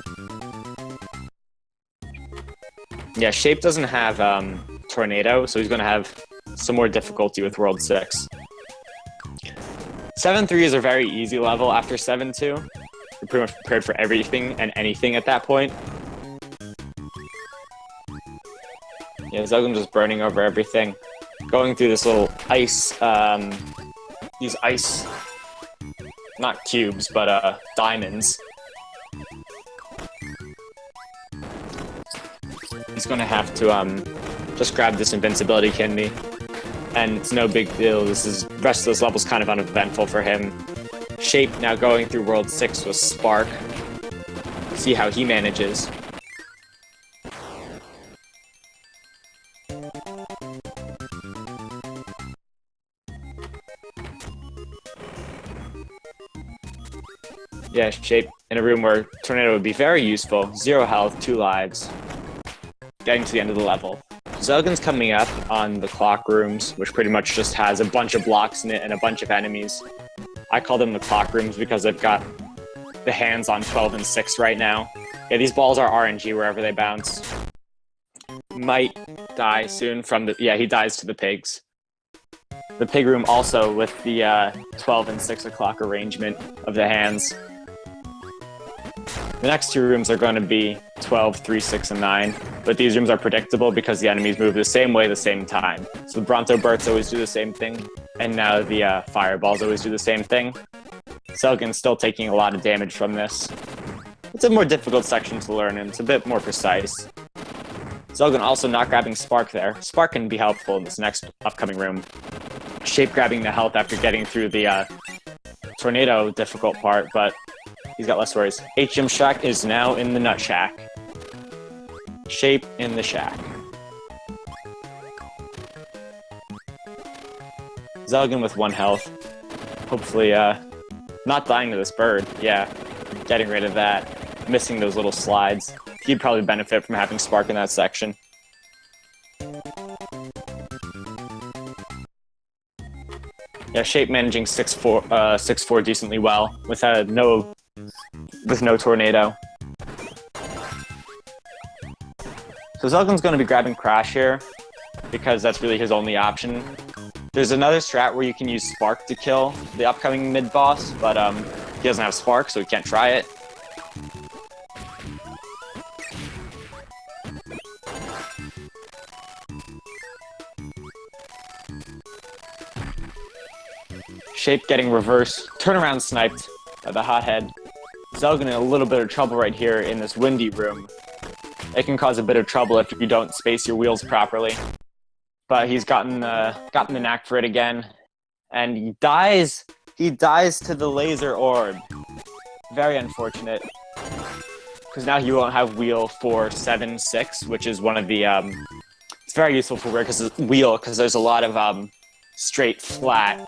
Yeah, Shape doesn't have Tornado, so he's going to have some more difficulty with World 6. 7-3 is a very easy level after 7-2. You're pretty much prepared for everything and anything at that point. Yeah, Zelgan just burning over everything. Going through this little ice, these ice, not cubes, but diamonds. He's gonna have to just grab this invincibility candy. And it's no big deal. The rest of this level's kind of uneventful for him. Shape now going through World 6 with Spark. See how he manages. Yeah, Shape in a room where Tornado would be very useful. 0 health, 2 lives. Getting to the end of the level. Zelgan's coming up on the clock rooms, which pretty much just has a bunch of blocks in it and a bunch of enemies. I call them the clock rooms because they've got the hands on 12 and 6 right now. Yeah, these balls are RNG wherever they bounce. Might die soon from the... Yeah, he dies to the pigs. The pig room also with the 12 and 6 o'clock arrangement of the hands. The next 2 rooms are going to be 12, 3, 6, and 9, but these rooms are predictable because the enemies move the same way the same time. So the Bronto Burts always do the same thing, and now the Fireballs always do the same thing. Zelgan's still taking a lot of damage from this. It's a more difficult section to learn, and it's a bit more precise. Zelgan also not grabbing Spark there. Spark can be helpful in this next upcoming room. Shape grabbing the health after getting through the Tornado difficult part, but he's got less worries. HM Shack is now in the Nut Shack. Shape in the Shack. Zelgan with 1 health. Hopefully, not dying to this bird. Yeah, getting rid of that. Missing those little slides. He'd probably benefit from having Spark in that section. Yeah, Shape managing 6-4 decently well with no Tornado. So Zelgan's going to be grabbing Crash here because that's really his only option. There's another strat where you can use Spark to kill the upcoming mid-boss, but he doesn't have Spark, so he can't try it. Shape getting reverse, turnaround sniped by the hothead. Zelgan in a little bit of trouble right here in this windy room. It can cause a bit of trouble if you don't space your wheels properly. But he's gotten the knack for it again. And he dies to the laser orb. Very unfortunate. Because now he won't have wheel 4, 7, 6, which is one of the... it's very useful for wheel, because there's a lot of straight, flat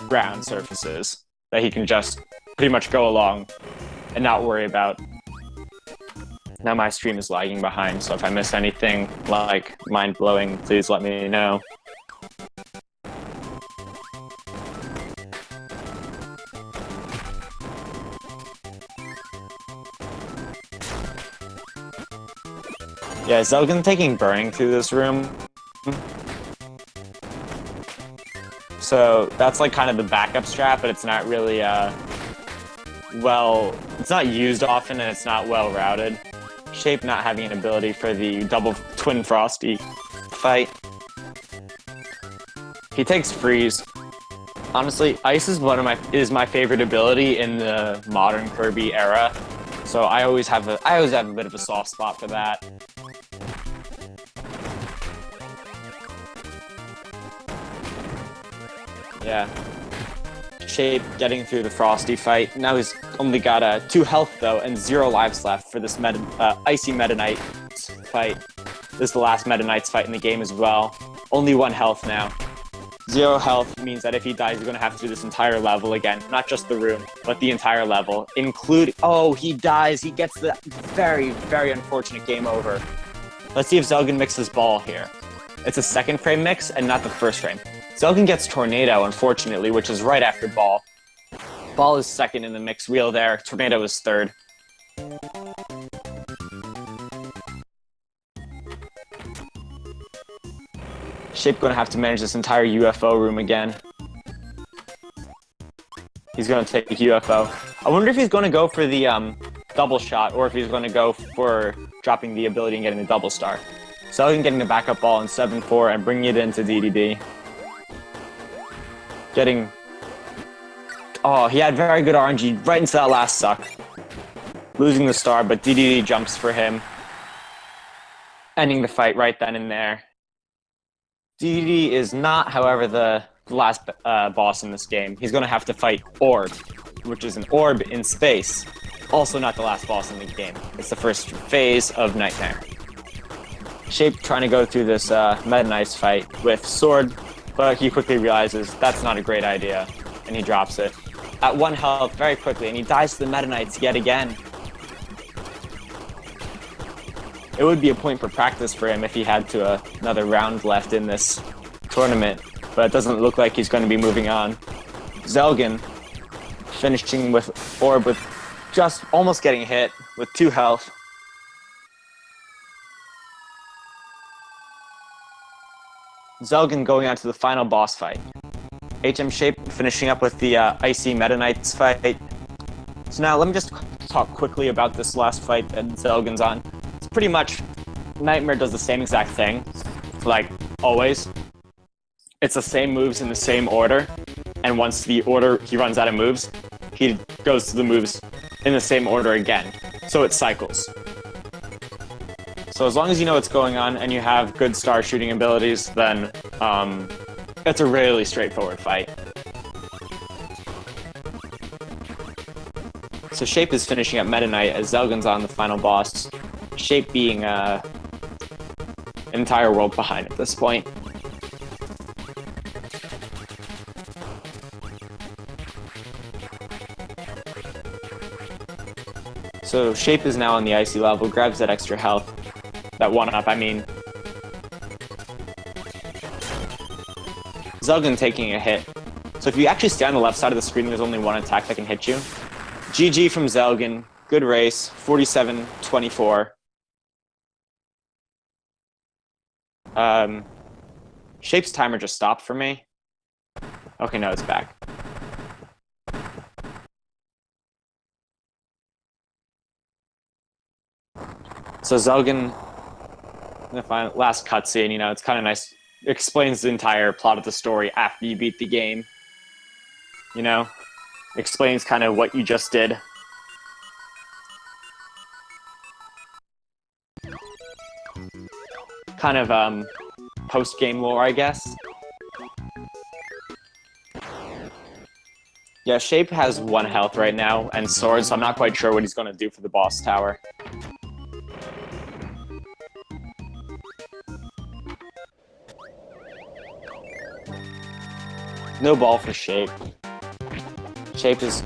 ground surfaces that he can just pretty much go along and not worry about. Now my stream is lagging behind, so if I miss anything like mind-blowing, please let me know. Yeah, Zelgan taking burning through this room. So that's like kind of the backup strat, but it's not really it's not used often and it's not well routed. Shape not having an ability for the double twin frosty fight. He takes freeze. Honestly, ice is my favorite ability in the modern Kirby era. So I always have a bit of a soft spot for that. Yeah. Shape getting through the Frosty fight. Now he's only got 2 health though and 0 lives left for this Icy Meta Knight fight. This is the last Meta Knight's fight in the game as well. Only 1 health now. 0 health means that if he dies, he's going to have to do this entire level again. Not just the room, but the entire level, including... Oh, he dies. He gets the very, very unfortunate game over. Let's see if Zelgan mixes ball here. It's a 2nd frame mix and not the 1st frame. Zelgan gets Tornado, unfortunately, which is right after ball. Ball is 2nd in the mix wheel there. Tornado is 3rd. Shape going to have to manage this entire UFO room again. He's going to take UFO. I wonder if he's going to go for the double shot or if he's going to go for dropping the ability and getting the double star. Zelgan getting the backup ball in 7-4 and bringing it into DDD. Getting... Oh, he had very good RNG right into that last suck. Losing the star, but DDD jumps for him. Ending the fight right then and there. DDD is not, however, the last boss in this game. He's going to have to fight Orb, which is an orb in space. Also not the last boss in the game. It's the first phase of Nightmare. Shape trying to go through this Meta Knight's fight with Sword, but he quickly realizes that's not a great idea, and he drops it. At 1 health very quickly, and he dies to the Meta Knights yet again. It would be a point for practice for him if he had another round left in this tournament, but it doesn't look like he's going to be moving on. Zelgan finishing with Orb with just almost getting hit with 2 health. Zelgan going on to the final boss fight. HM Shape finishing up with the Icy Meta Knights fight. So now let me just talk quickly about this last fight that Zelgan's on. It's pretty much Nightmare does the same exact thing, like always. It's the same moves in the same order, and once the order he runs out of moves, he goes to the moves in the same order again. So it cycles. So as long as you know what's going on and you have good star shooting abilities, then it's a really straightforward fight. So Shape is finishing up Meta Knight as Zelgan's on the final boss. Shape being an entire world behind at this point. So Shape is now on the Icy level, grabs that extra health. That 1-up, I mean. Zelgan taking a hit. So if you actually stay on the left side of the screen, there's only one attack that can hit you. GG from Zelgan. Good race. 47-24. Shape's timer just stopped for me. Okay, no, it's back. So Zelgan, the final, last cutscene, you know, it's kind of nice. It explains the entire plot of the story after you beat the game. You know? Explains kind of what you just did. Kind of, post-game lore, I guess. Yeah, Shape has 1 health right now, and Sword, so I'm not quite sure what he's going to do for the boss tower. No ball for Shape. Shape is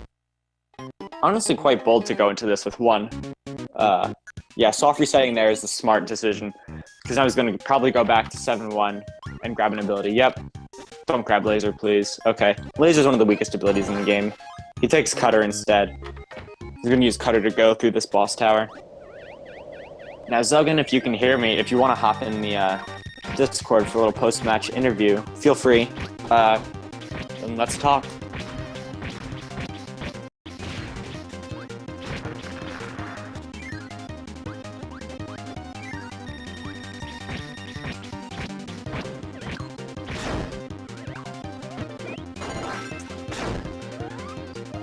honestly quite bold to go into this with 1. Yeah, soft resetting there is the smart decision, because I was going to probably go back to 7-1 and grab an ability. Yep. Don't grab Laser, please. Okay. Laser's one of the weakest abilities in the game. He takes Cutter instead. He's going to use Cutter to go through this boss tower. Now, Zelgan, if you can hear me, if you want to hop in the Discord for a little post-match interview, feel free. Then let's talk.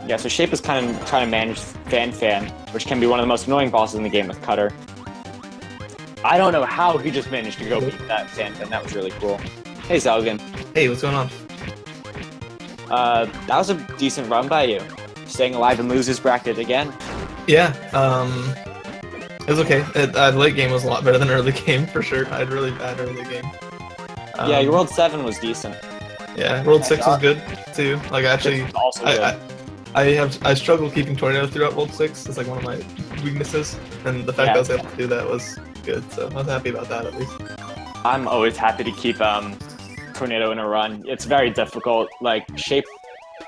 Yeah, so Shape is kind of trying to manage Fan, which can be one of the most annoying bosses in the game with Cutter. I don't know how he just managed to go beat that Fan. That was really cool. Hey, Zelgan. Hey, what's going on? That was a decent run by you. Staying alive in losers bracket again. Yeah, it was okay. Late game was a lot better than early game, for sure. I had really bad early game. Yeah, your World 7 was decent. Yeah, World 6 was good, too. Like, actually, also good. I struggle keeping Tornado throughout World 6. It's like one of my weaknesses, and the fact that I was able to do that was good, so I was happy about that at least. I'm always happy to keep Tornado in a run. It's very difficult. Like, Shape,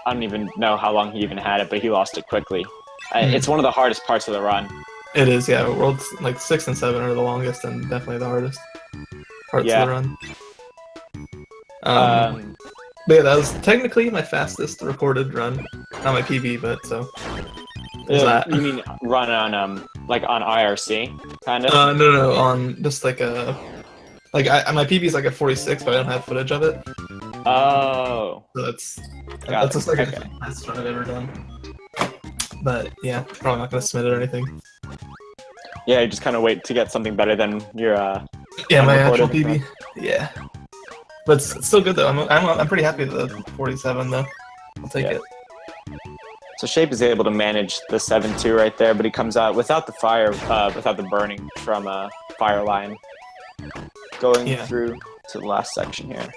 I don't even know how long he even had it, but he lost it quickly. It's one of the hardest parts of the run. It is, yeah. Worlds like 6 and 7 are the longest and definitely the hardest parts of the run. But yeah, that was technically my fastest recorded run. not my PB, but so there's Yeah, that. you mean run on like on IRC kind of? No, on just like a my PB is like a 46, but I don't have footage of it. Oh, So that's got the it. second Okay. best run I've ever done. But yeah, probably not gonna submit it or anything. Yeah, you just kind of wait to get something better than your Yeah, my actual unrecorded. PB. Yeah, but it's still good though. I'm pretty happy with the 47 though. I'll take Yeah. it. So Shape is able to manage the 7-2 right there, but he comes out without the fire, without the burning from fire line. Going through to the last section here.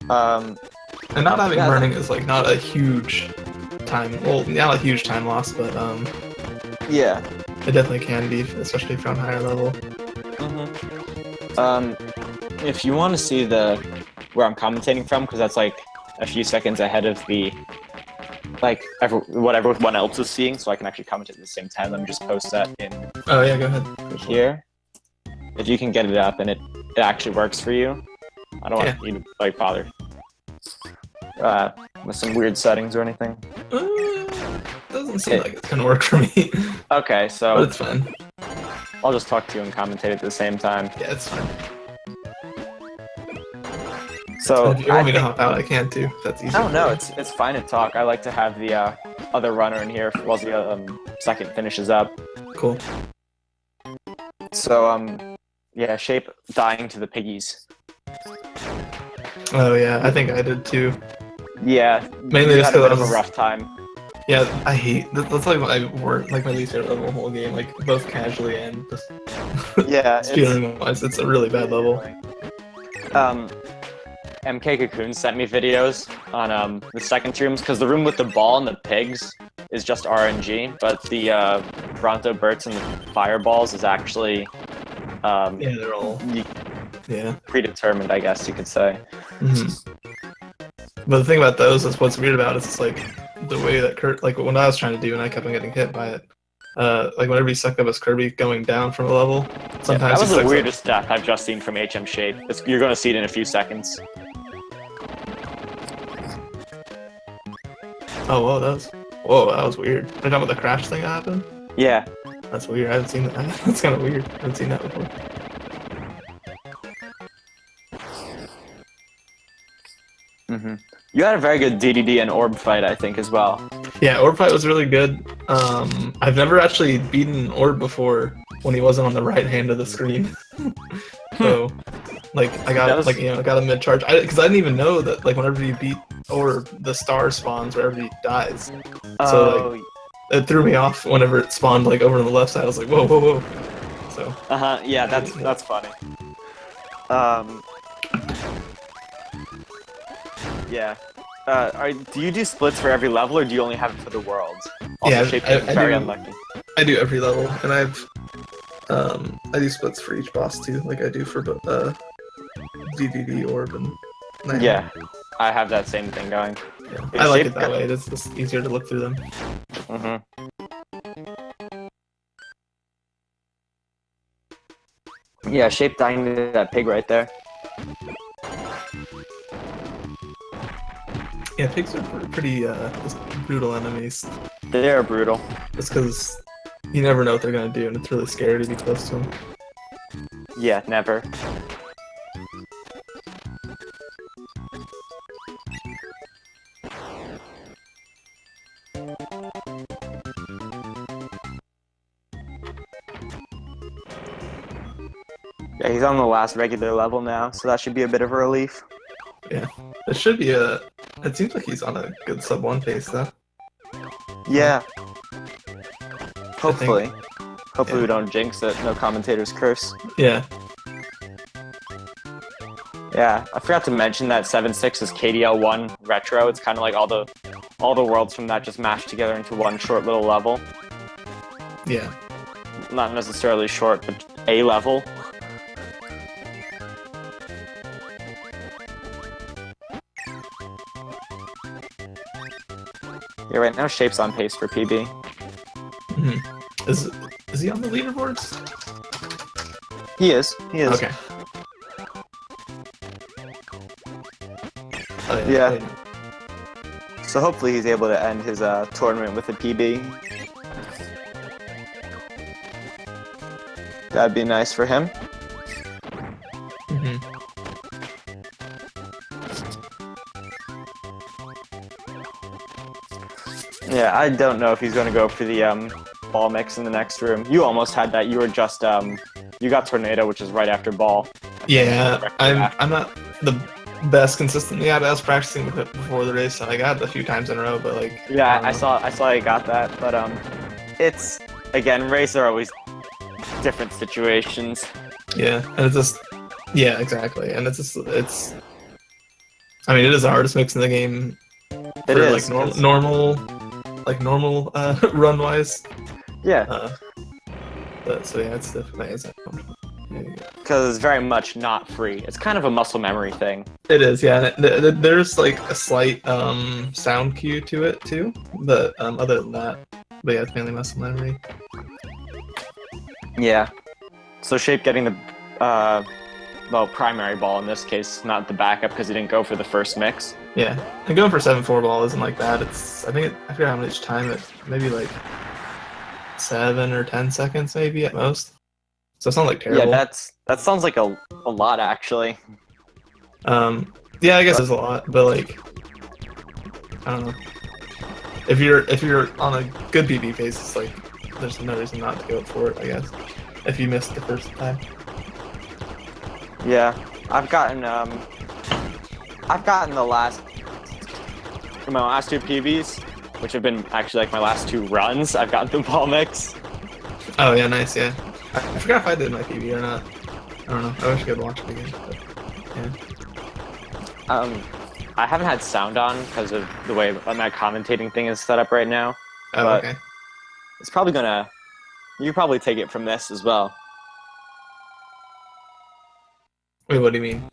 And not having burning is like not a huge time. Well, not a huge time loss, but yeah, it definitely can be, especially if you're on higher level. If you want to see where I'm commentating from, because that's like a few seconds ahead of the what everyone else is seeing, so I can actually comment at the same time. Let me just post that in. Oh yeah, go ahead. Here. If you can get it up and it actually works for you, I don't want you to like bother with some weird settings or anything. Doesn't seem like it's gonna work for me. Okay, so but it's fine. I'll just talk to you and commentate at the same time. Yeah, it's fine. So if you want me to hop out, I can too. That's easy. Oh no, it's fine to talk. I like to have the other runner in here while the second finishes up. Cool. So yeah, Shape dying to the piggies. Oh yeah, I think I did too. Yeah, mainly just because I was a rough time. Yeah, I hate that's like my least favorite level in the whole game, like both casually and just feeling wise. It's a really bad level. MK Cocoon sent me videos on the second rooms because the room with the ball and the pigs is just RNG, but the Bronto Burts and the fireballs is actually yeah, they're all predetermined, I guess you could say. But the thing about those is what's weird about it is it's like the way that like when I was trying to do and I kept on getting hit by it. Like whenever you suck up as Kirby going down from a level, sometimes that was the weirdest death I've just seen from HM Shape. You're going to see it in a few seconds. Oh, whoa, that was weird. Are you talking about the crash thing that happened? Yeah. That's weird. I haven't seen that. That's kind of weird. I haven't seen that before. You had a very good DDD and orb fight, I think, as well. Yeah, orb fight was really good. I've never actually beaten orb before when he wasn't on the right hand of the screen. So, like, I got I got a mid charge because I didn't even know that like whenever you beat orb, the star spawns wherever he dies. So like, it threw me off whenever it spawned like over on the left side. I was like, whoa, whoa, whoa. So. Yeah, that's funny. Yeah. Do you do splits for every level, or do you only have it for the worlds? Also, yeah, Shape is very unlucky. I do every level, and I do splits for each boss too, like I do for DDD, Orb, and Nightmare. Yeah, I have that same thing going. Yeah. I like it that way. It's just easier to look through them. Yeah, Shape dying to that pig right there. Yeah, pigs are pretty just brutal enemies. They are brutal. Just because you never know what they're gonna do, and it's really scary to be close to them. Yeah, never. Yeah, he's on the last regular level now, so that should be a bit of a relief. Yeah, it should be a. It seems like he's on a good sub 1 pace though. Yeah. Hopefully. Hopefully we don't jinx it. No commentators curse. Yeah. Yeah, I forgot to mention that 7.6 is KDL1 retro. It's kind of like all the worlds from that just mashed together into one short little level. Yeah. Not necessarily short, but a level. Yeah, right now Shape's on pace for PB. Is he on the leaderboards? He is. He is. Okay. Oh, yeah. So hopefully he's able to end his tournament with a PB. That'd be nice for him. Mm-hmm. Yeah, I don't know if he's going to go for the ball mix in the next room. You almost had that. You were just you got tornado, which is right after ball. Yeah, I'm not the best consistently. I was practicing with it before the race, and I got it a few times in a row. But like, yeah, I saw you got that. But it's again, races are always different situations. Yeah, and it's just exactly, and it's just I mean, it is the hardest mix in the game. It is like normal run wise. Yeah. So yeah, it's definitely because it's very much not free. It's kind of a muscle memory thing. It is, yeah. There's like a slight sound cue to it too, but other than that, but yeah, it's mainly muscle memory. Yeah. So Shape getting the primary ball in this case, not the backup because he didn't go for the first mix. Yeah, and going for 7-4 ball isn't like bad. I forget how much time it. Maybe like 7 or 10 seconds, maybe at most. So it's not like terrible. Yeah, that sounds like a lot actually. Yeah, I guess it's a lot, but like, I don't know. If you're on a good PB pace, it's like there's no reason not to go for it, I guess. If you missed the first time. Yeah, I've gotten the last for my last two PBs, which have been actually like my last two runs. I've gotten the ball mix. Oh yeah, nice. Yeah, I forgot if I did my PB or not. I don't know. I wish I could watch it again. But, yeah. I haven't had sound on because of the way my commentating thing is set up right now. Oh, but okay. It's probably gonna. You probably take it from this as well. Wait, what do you mean?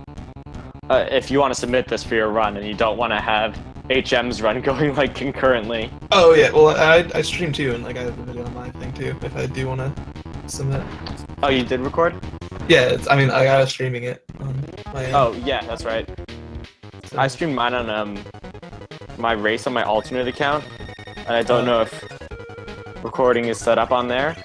If you want to submit this for your run and you don't want to have HM's run going like concurrently. Oh yeah, well I stream too, and like I have a video on my thing too. If I do want to submit. Oh, you did record? Yeah, I mean I was streaming it on my end. Oh yeah, that's right. So. I streamed mine on my race on my alternate account, and I don't know if recording is set up on there.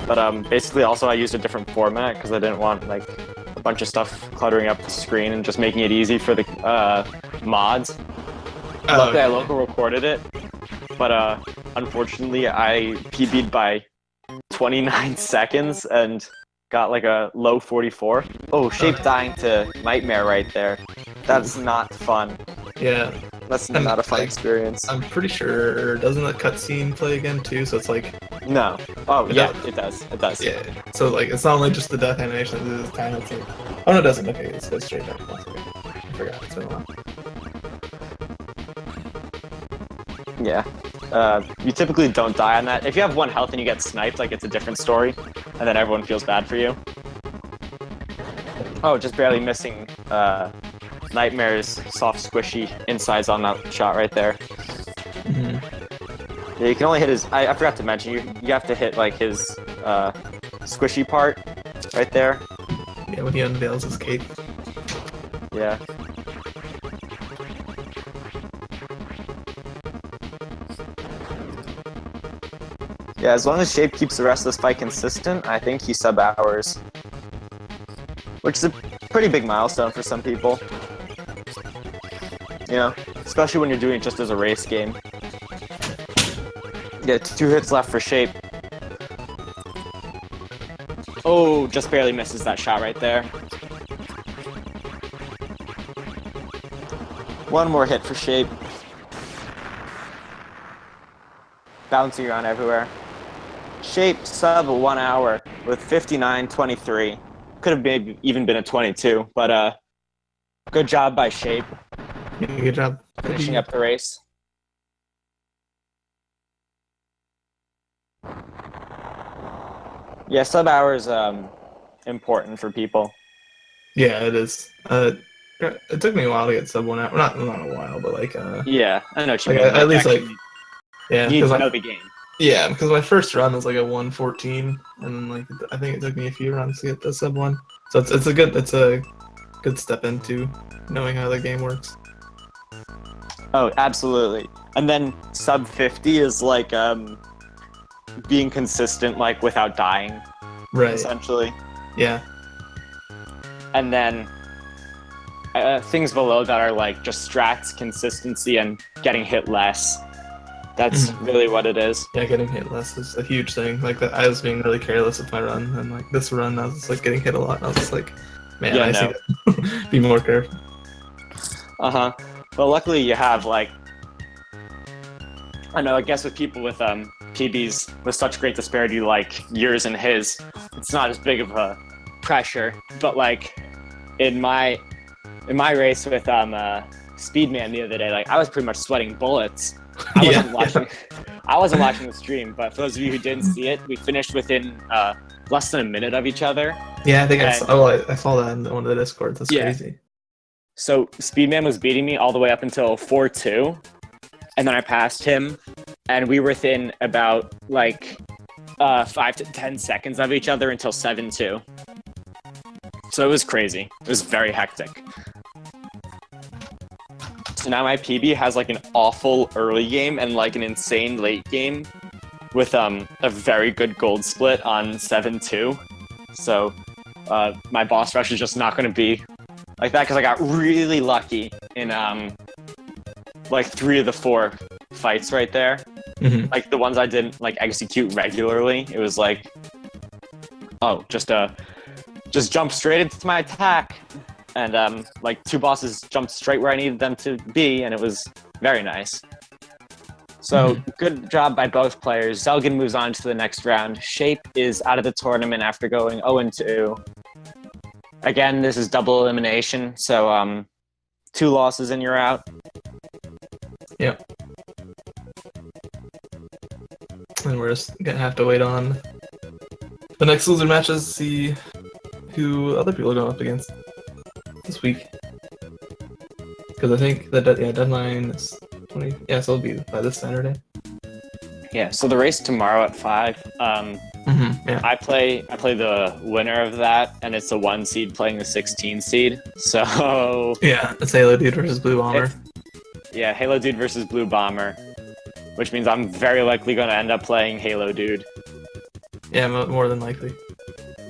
But basically also I used a different format because I didn't want like a bunch of stuff cluttering up the screen and just making it easy for the mods. Luckily, I local recorded it, but unfortunately, I PB'd by 29 seconds and got like a low 44. Oh, Shape dying to Nightmare right there. That's not fun. Yeah. That's not a fun experience. I'm pretty sure, doesn't the cutscene play again too? So it's like... No. Oh, yeah, it does. It does. Yeah. So like, it's not only just the death animation, it's kind of like... Oh no, it doesn't. Okay, it goes straight down. Okay. I forgot. It's been a while. Yeah. You typically don't die on that. If you have 1 health and you get sniped, like it's a different story, and then everyone feels bad for you. Oh, just barely missing Nightmare's soft, squishy insides on that shot right there. Mm-hmm. Yeah, you can only hit his... I forgot to mention, you have to hit like his squishy part right there. Yeah, when he unveils his cape. Yeah. Yeah, as long as Shape keeps the rest of this fight consistent, I think he sub-hours. Which is a pretty big milestone for some people. You know, especially when you're doing it just as a race game. Yeah, 2 hits left for Shape. Oh, just barely misses that shot right there. 1 more hit for Shape. Bouncing around everywhere. Shape sub 1 hour with 59.23. Could have maybe even been a 22, but good job by Shape. Yeah, good job. Finishing up the race. Yeah, sub hour is important for people. Yeah, it is. It took me a while to get sub 1 hour. Not a while, but like yeah, I know what you like, mean. at least like yeah, you need to know the game. Yeah, because my first run was like a 1:14, and then like I think it took me a few runs to get the sub 1. So it's a good step into knowing how the game works. Oh, absolutely. And then sub 50 is like being consistent, like without dying, Right. essentially. Yeah. And then things below that are like just strats, consistency, and getting hit less. That's really what it is. Yeah, getting hit less is a huge thing. Like that, I was being really careless with my run, and like this run, I was just like getting hit a lot. And I was just like, man, Yeah, I no. need to be more careful. But luckily, you have like, I know. I guess with people with PBs with such great disparity, like yours and his, it's not as big of a pressure. But like in my race with Speedman the other day, like I was pretty much sweating bullets. I wasn't watching the stream, but for those of you who didn't see it, we finished within less than a minute of each other. Yeah, I think I saw that in one of the Discords. That's crazy. So Speedman was beating me all the way up until 4-2, and then I passed him, and we were within about like 5 to 10 seconds of each other until 7-2. So it was crazy. It was very hectic. So now my PB has like an awful early game and like an insane late game with a very good gold split on 7-2. So my boss rush is just not going to be like that because I got really lucky in like 3 of the 4 fights right there. Like the ones I didn't like execute regularly. It was like, oh, just jump straight into my attack. And like 2 bosses jumped straight where I needed them to be, and it was very nice. So good job by both players. Zelgan moves on to the next round. Shape is out of the tournament after going 0-2. Again, this is double elimination, so 2 losses and you're out. Yep. And we're just gonna have to wait on the next loser matches to see who other people are going up against this week. Because I think the deadline is 20. Yeah, so it'll be by this Saturday. Yeah, so the race tomorrow at 5. Yeah. I play the winner of that, and it's the 1 seed playing the 16 seed. So yeah, it's Halo Dude versus Blue Bomber. Yeah, Halo Dude versus Blue Bomber, which means I'm very likely going to end up playing Halo Dude. Yeah, more than likely.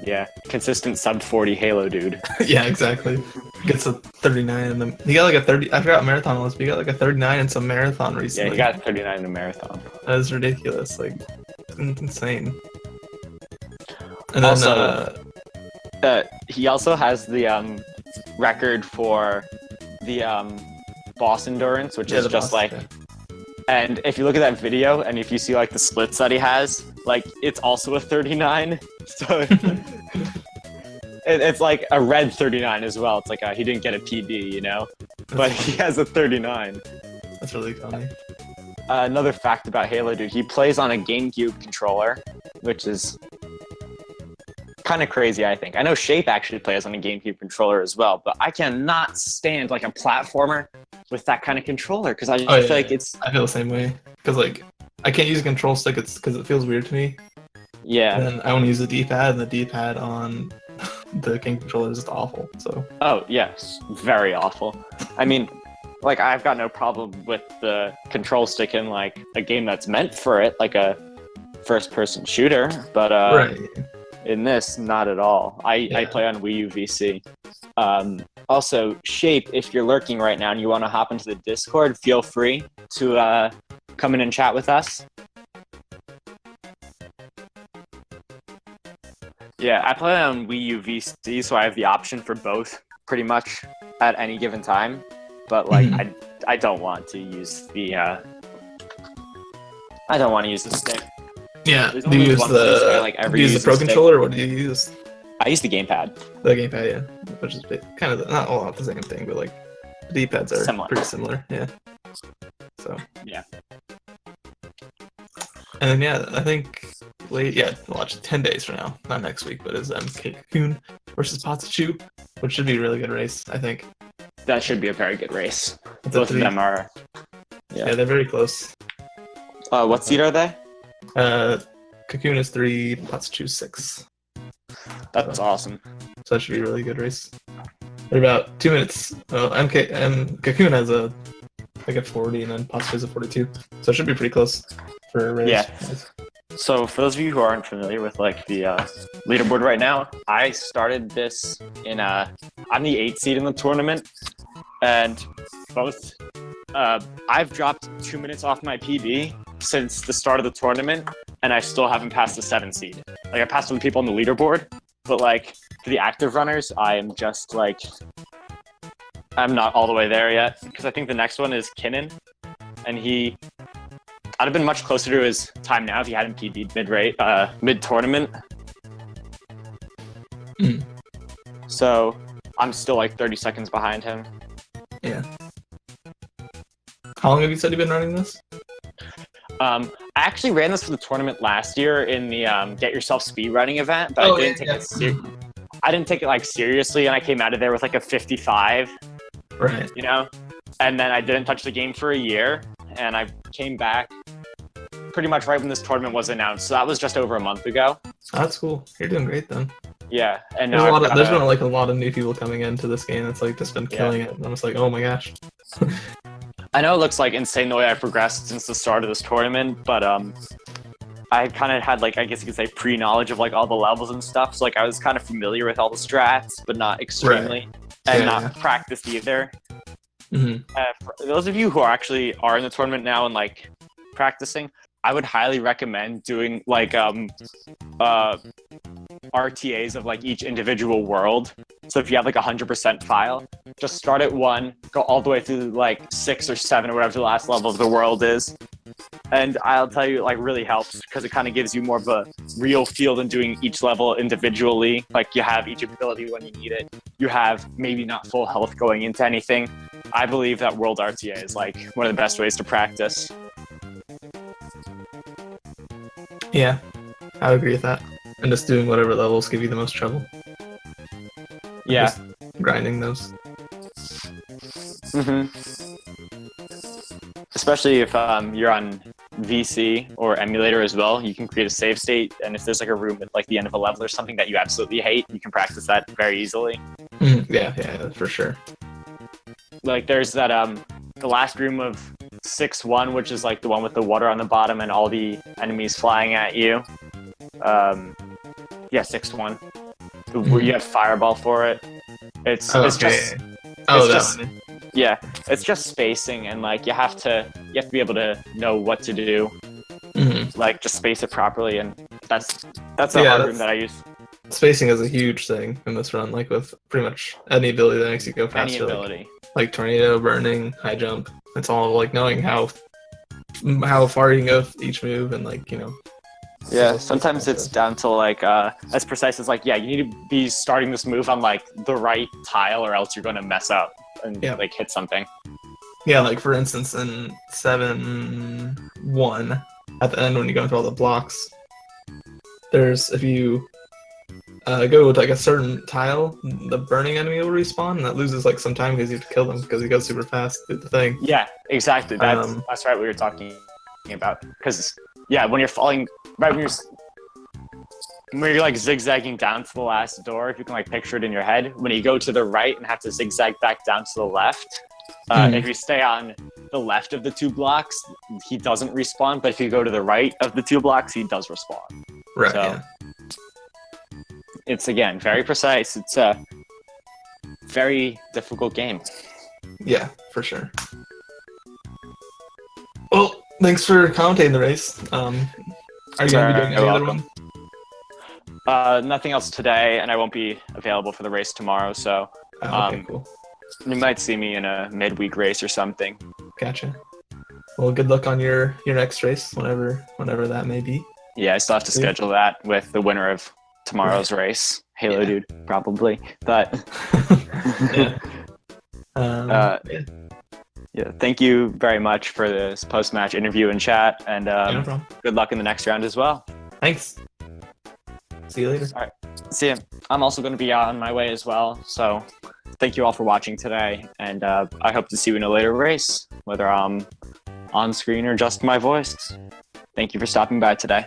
Yeah, consistent sub 40 Halo Dude. Yeah, exactly. Gets a 39 in the. He got like a 30. I forgot marathon was, but he got like a 39 in some marathon recently. Yeah, he got 39 in a marathon. That is ridiculous. Like, insane. And also, then he also has the record for the boss endurance, which is just like. Yeah. And if you look at that video, and if you see like the splits that he has, like it's also a 39. So it's like a red 39 as well. It's like he didn't get a PB, you know, but he has a 39. That's really funny. Another fact about Halo Dude, he plays on a GameCube controller, which is kind of crazy, I think. I know Shape actually plays on a GameCube controller as well, but I cannot stand like a platformer with that kind of controller because I just feel like it's. I feel the same way because like I can't use a control stick. It's because it feels weird to me. Yeah. And then I want to use the D-pad, and the D-pad on the King controller is just awful. So. Oh yes, very awful. I mean, like I've got no problem with the control stick in like a game that's meant for it, like a first-person shooter, but right. In this, not at all. I play on Wii U VC. Also, Shape, if you're lurking right now and you want to hop into the Discord, feel free to come in and chat with us. Yeah, I play on Wii U VC, so I have the option for both pretty much at any given time. But like, I don't want to use the I don't want to use the stick. Yeah, do you use the Pro Controller, or what do you use? I use the gamepad. The gamepad, yeah. Which is kind of not all the same thing, but like the D-pads are pretty similar, yeah. So. Yeah. And then I think watch 10 days from now, not next week, but is Cocoon versus Patsuchu, which should be a really good race, I think. That should be a very good race. Both of them are. Yeah, they're very close. What seed are they? Cocoon is 3, Patsuchu 6. That's awesome. So that should be a really good race. They're about 2 minutes. Well, Cocoon has a like at 40 and then possibly at 42. So it should be pretty close for a race. Yeah. So for those of you who aren't familiar with like the leaderboard right now, I started this in I'm the 8th seed in the tournament, and both I've dropped 2 minutes off my PB since the start of the tournament, and I still haven't passed the 7th seed. Like I passed other people on the leaderboard, but like for the active runners, I am just like I'm not all the way there yet, because I think the next one is Kinnan, and I'd have been much closer to his time now if he hadn't PB'd mid-tournament. So I'm still like 30 seconds behind him. Yeah. How long have you said you've been running this? I actually ran this for the tournament last year in the Get Yourself Speed Running event, but I didn't take it like seriously, and I came out of there with like a 55. Right. You know? And then I didn't touch the game for a year, and I came back pretty much right when this tournament was announced. So that was just over a month ago. That's cool. You're doing great then. Yeah, and there's been like a lot of new people coming into this game that's like just been killing it. And I'm just like, oh my gosh. I know it looks like insane the way I've progressed since the start of this tournament, but I kind of had like, I guess you could say, pre-knowledge of like all the levels and stuff. So like I was kind of familiar with all the strats, but not extremely, and not practiced either. For those of you who are in the tournament now and like practicing, I would highly recommend doing like RTAs of like each individual world. So if you have like 100% file, just start at 1, go all the way through like 6 or 7 or whatever the last level of the world is. And I'll tell you, it like really helps because it kind of gives you more of a real feel than doing each level individually. Like you have each ability when you need it. You have maybe not full health going into anything. I believe that World RTA is like one of the best ways to practice. Yeah, I would agree with that. And just doing whatever levels give you the most trouble. Yeah. Just grinding those. Especially if you're on VC or emulator as well, you can create a save state, and if there's like a room at like the end of a level or something that you absolutely hate, you can practice that very easily. Yeah, for sure. Like there's that the last room of 6-1, which is like the one with the water on the bottom and all the enemies flying at you. 6-1. Where you have fireball for it. It's just spacing, and like you have to be able to know what to do. Like just space it properly, and that's a hard room that I use. Spacing is a huge thing in this run, like with pretty much any ability that makes you go faster. Any ability. Like tornado, burning, high jump. It's all like knowing how far you can go with each move, and like, you know. Yeah, sometimes it's down to like as precise as like, you need to be starting this move on like the right tile, or else you're going to mess up and like hit something. Yeah, like for instance in 7-1 at the end when you go through all the blocks, there's, if you go with like a certain tile, the burning enemy will respawn, and that loses like some time because you have to kill them because he goes super fast through the thing. Yeah, exactly. That's right what you're talking about. Because when you're falling, right when you're like zigzagging down to the last door, if you can like picture it in your head, when you go to the right and have to zigzag back down to the left, if you stay on the left of the 2 blocks, he doesn't respawn, but if you go to the right of the 2 blocks, he does respawn. Right. So, it's, again, very precise. It's a very difficult game. Yeah, for sure. Well, thanks for commentating the race. Are you going to be doing any other one? Nothing else today, and I won't be available for the race tomorrow, so cool. You might see me in a midweek race or something. Gotcha. Well, good luck on your next race, whenever that may be. Yeah, I still have to schedule that with the winner of tomorrow's race. Halo dude, probably. But thank you very much for this post-match interview and chat, and no problem. Good luck in the next round as well. Thanks. See you later. All right. See ya. I'm also going to be on my way as well, so thank you all for watching today, and I hope to see you in a later race, whether I'm on screen or just my voice. Thank you for stopping by today.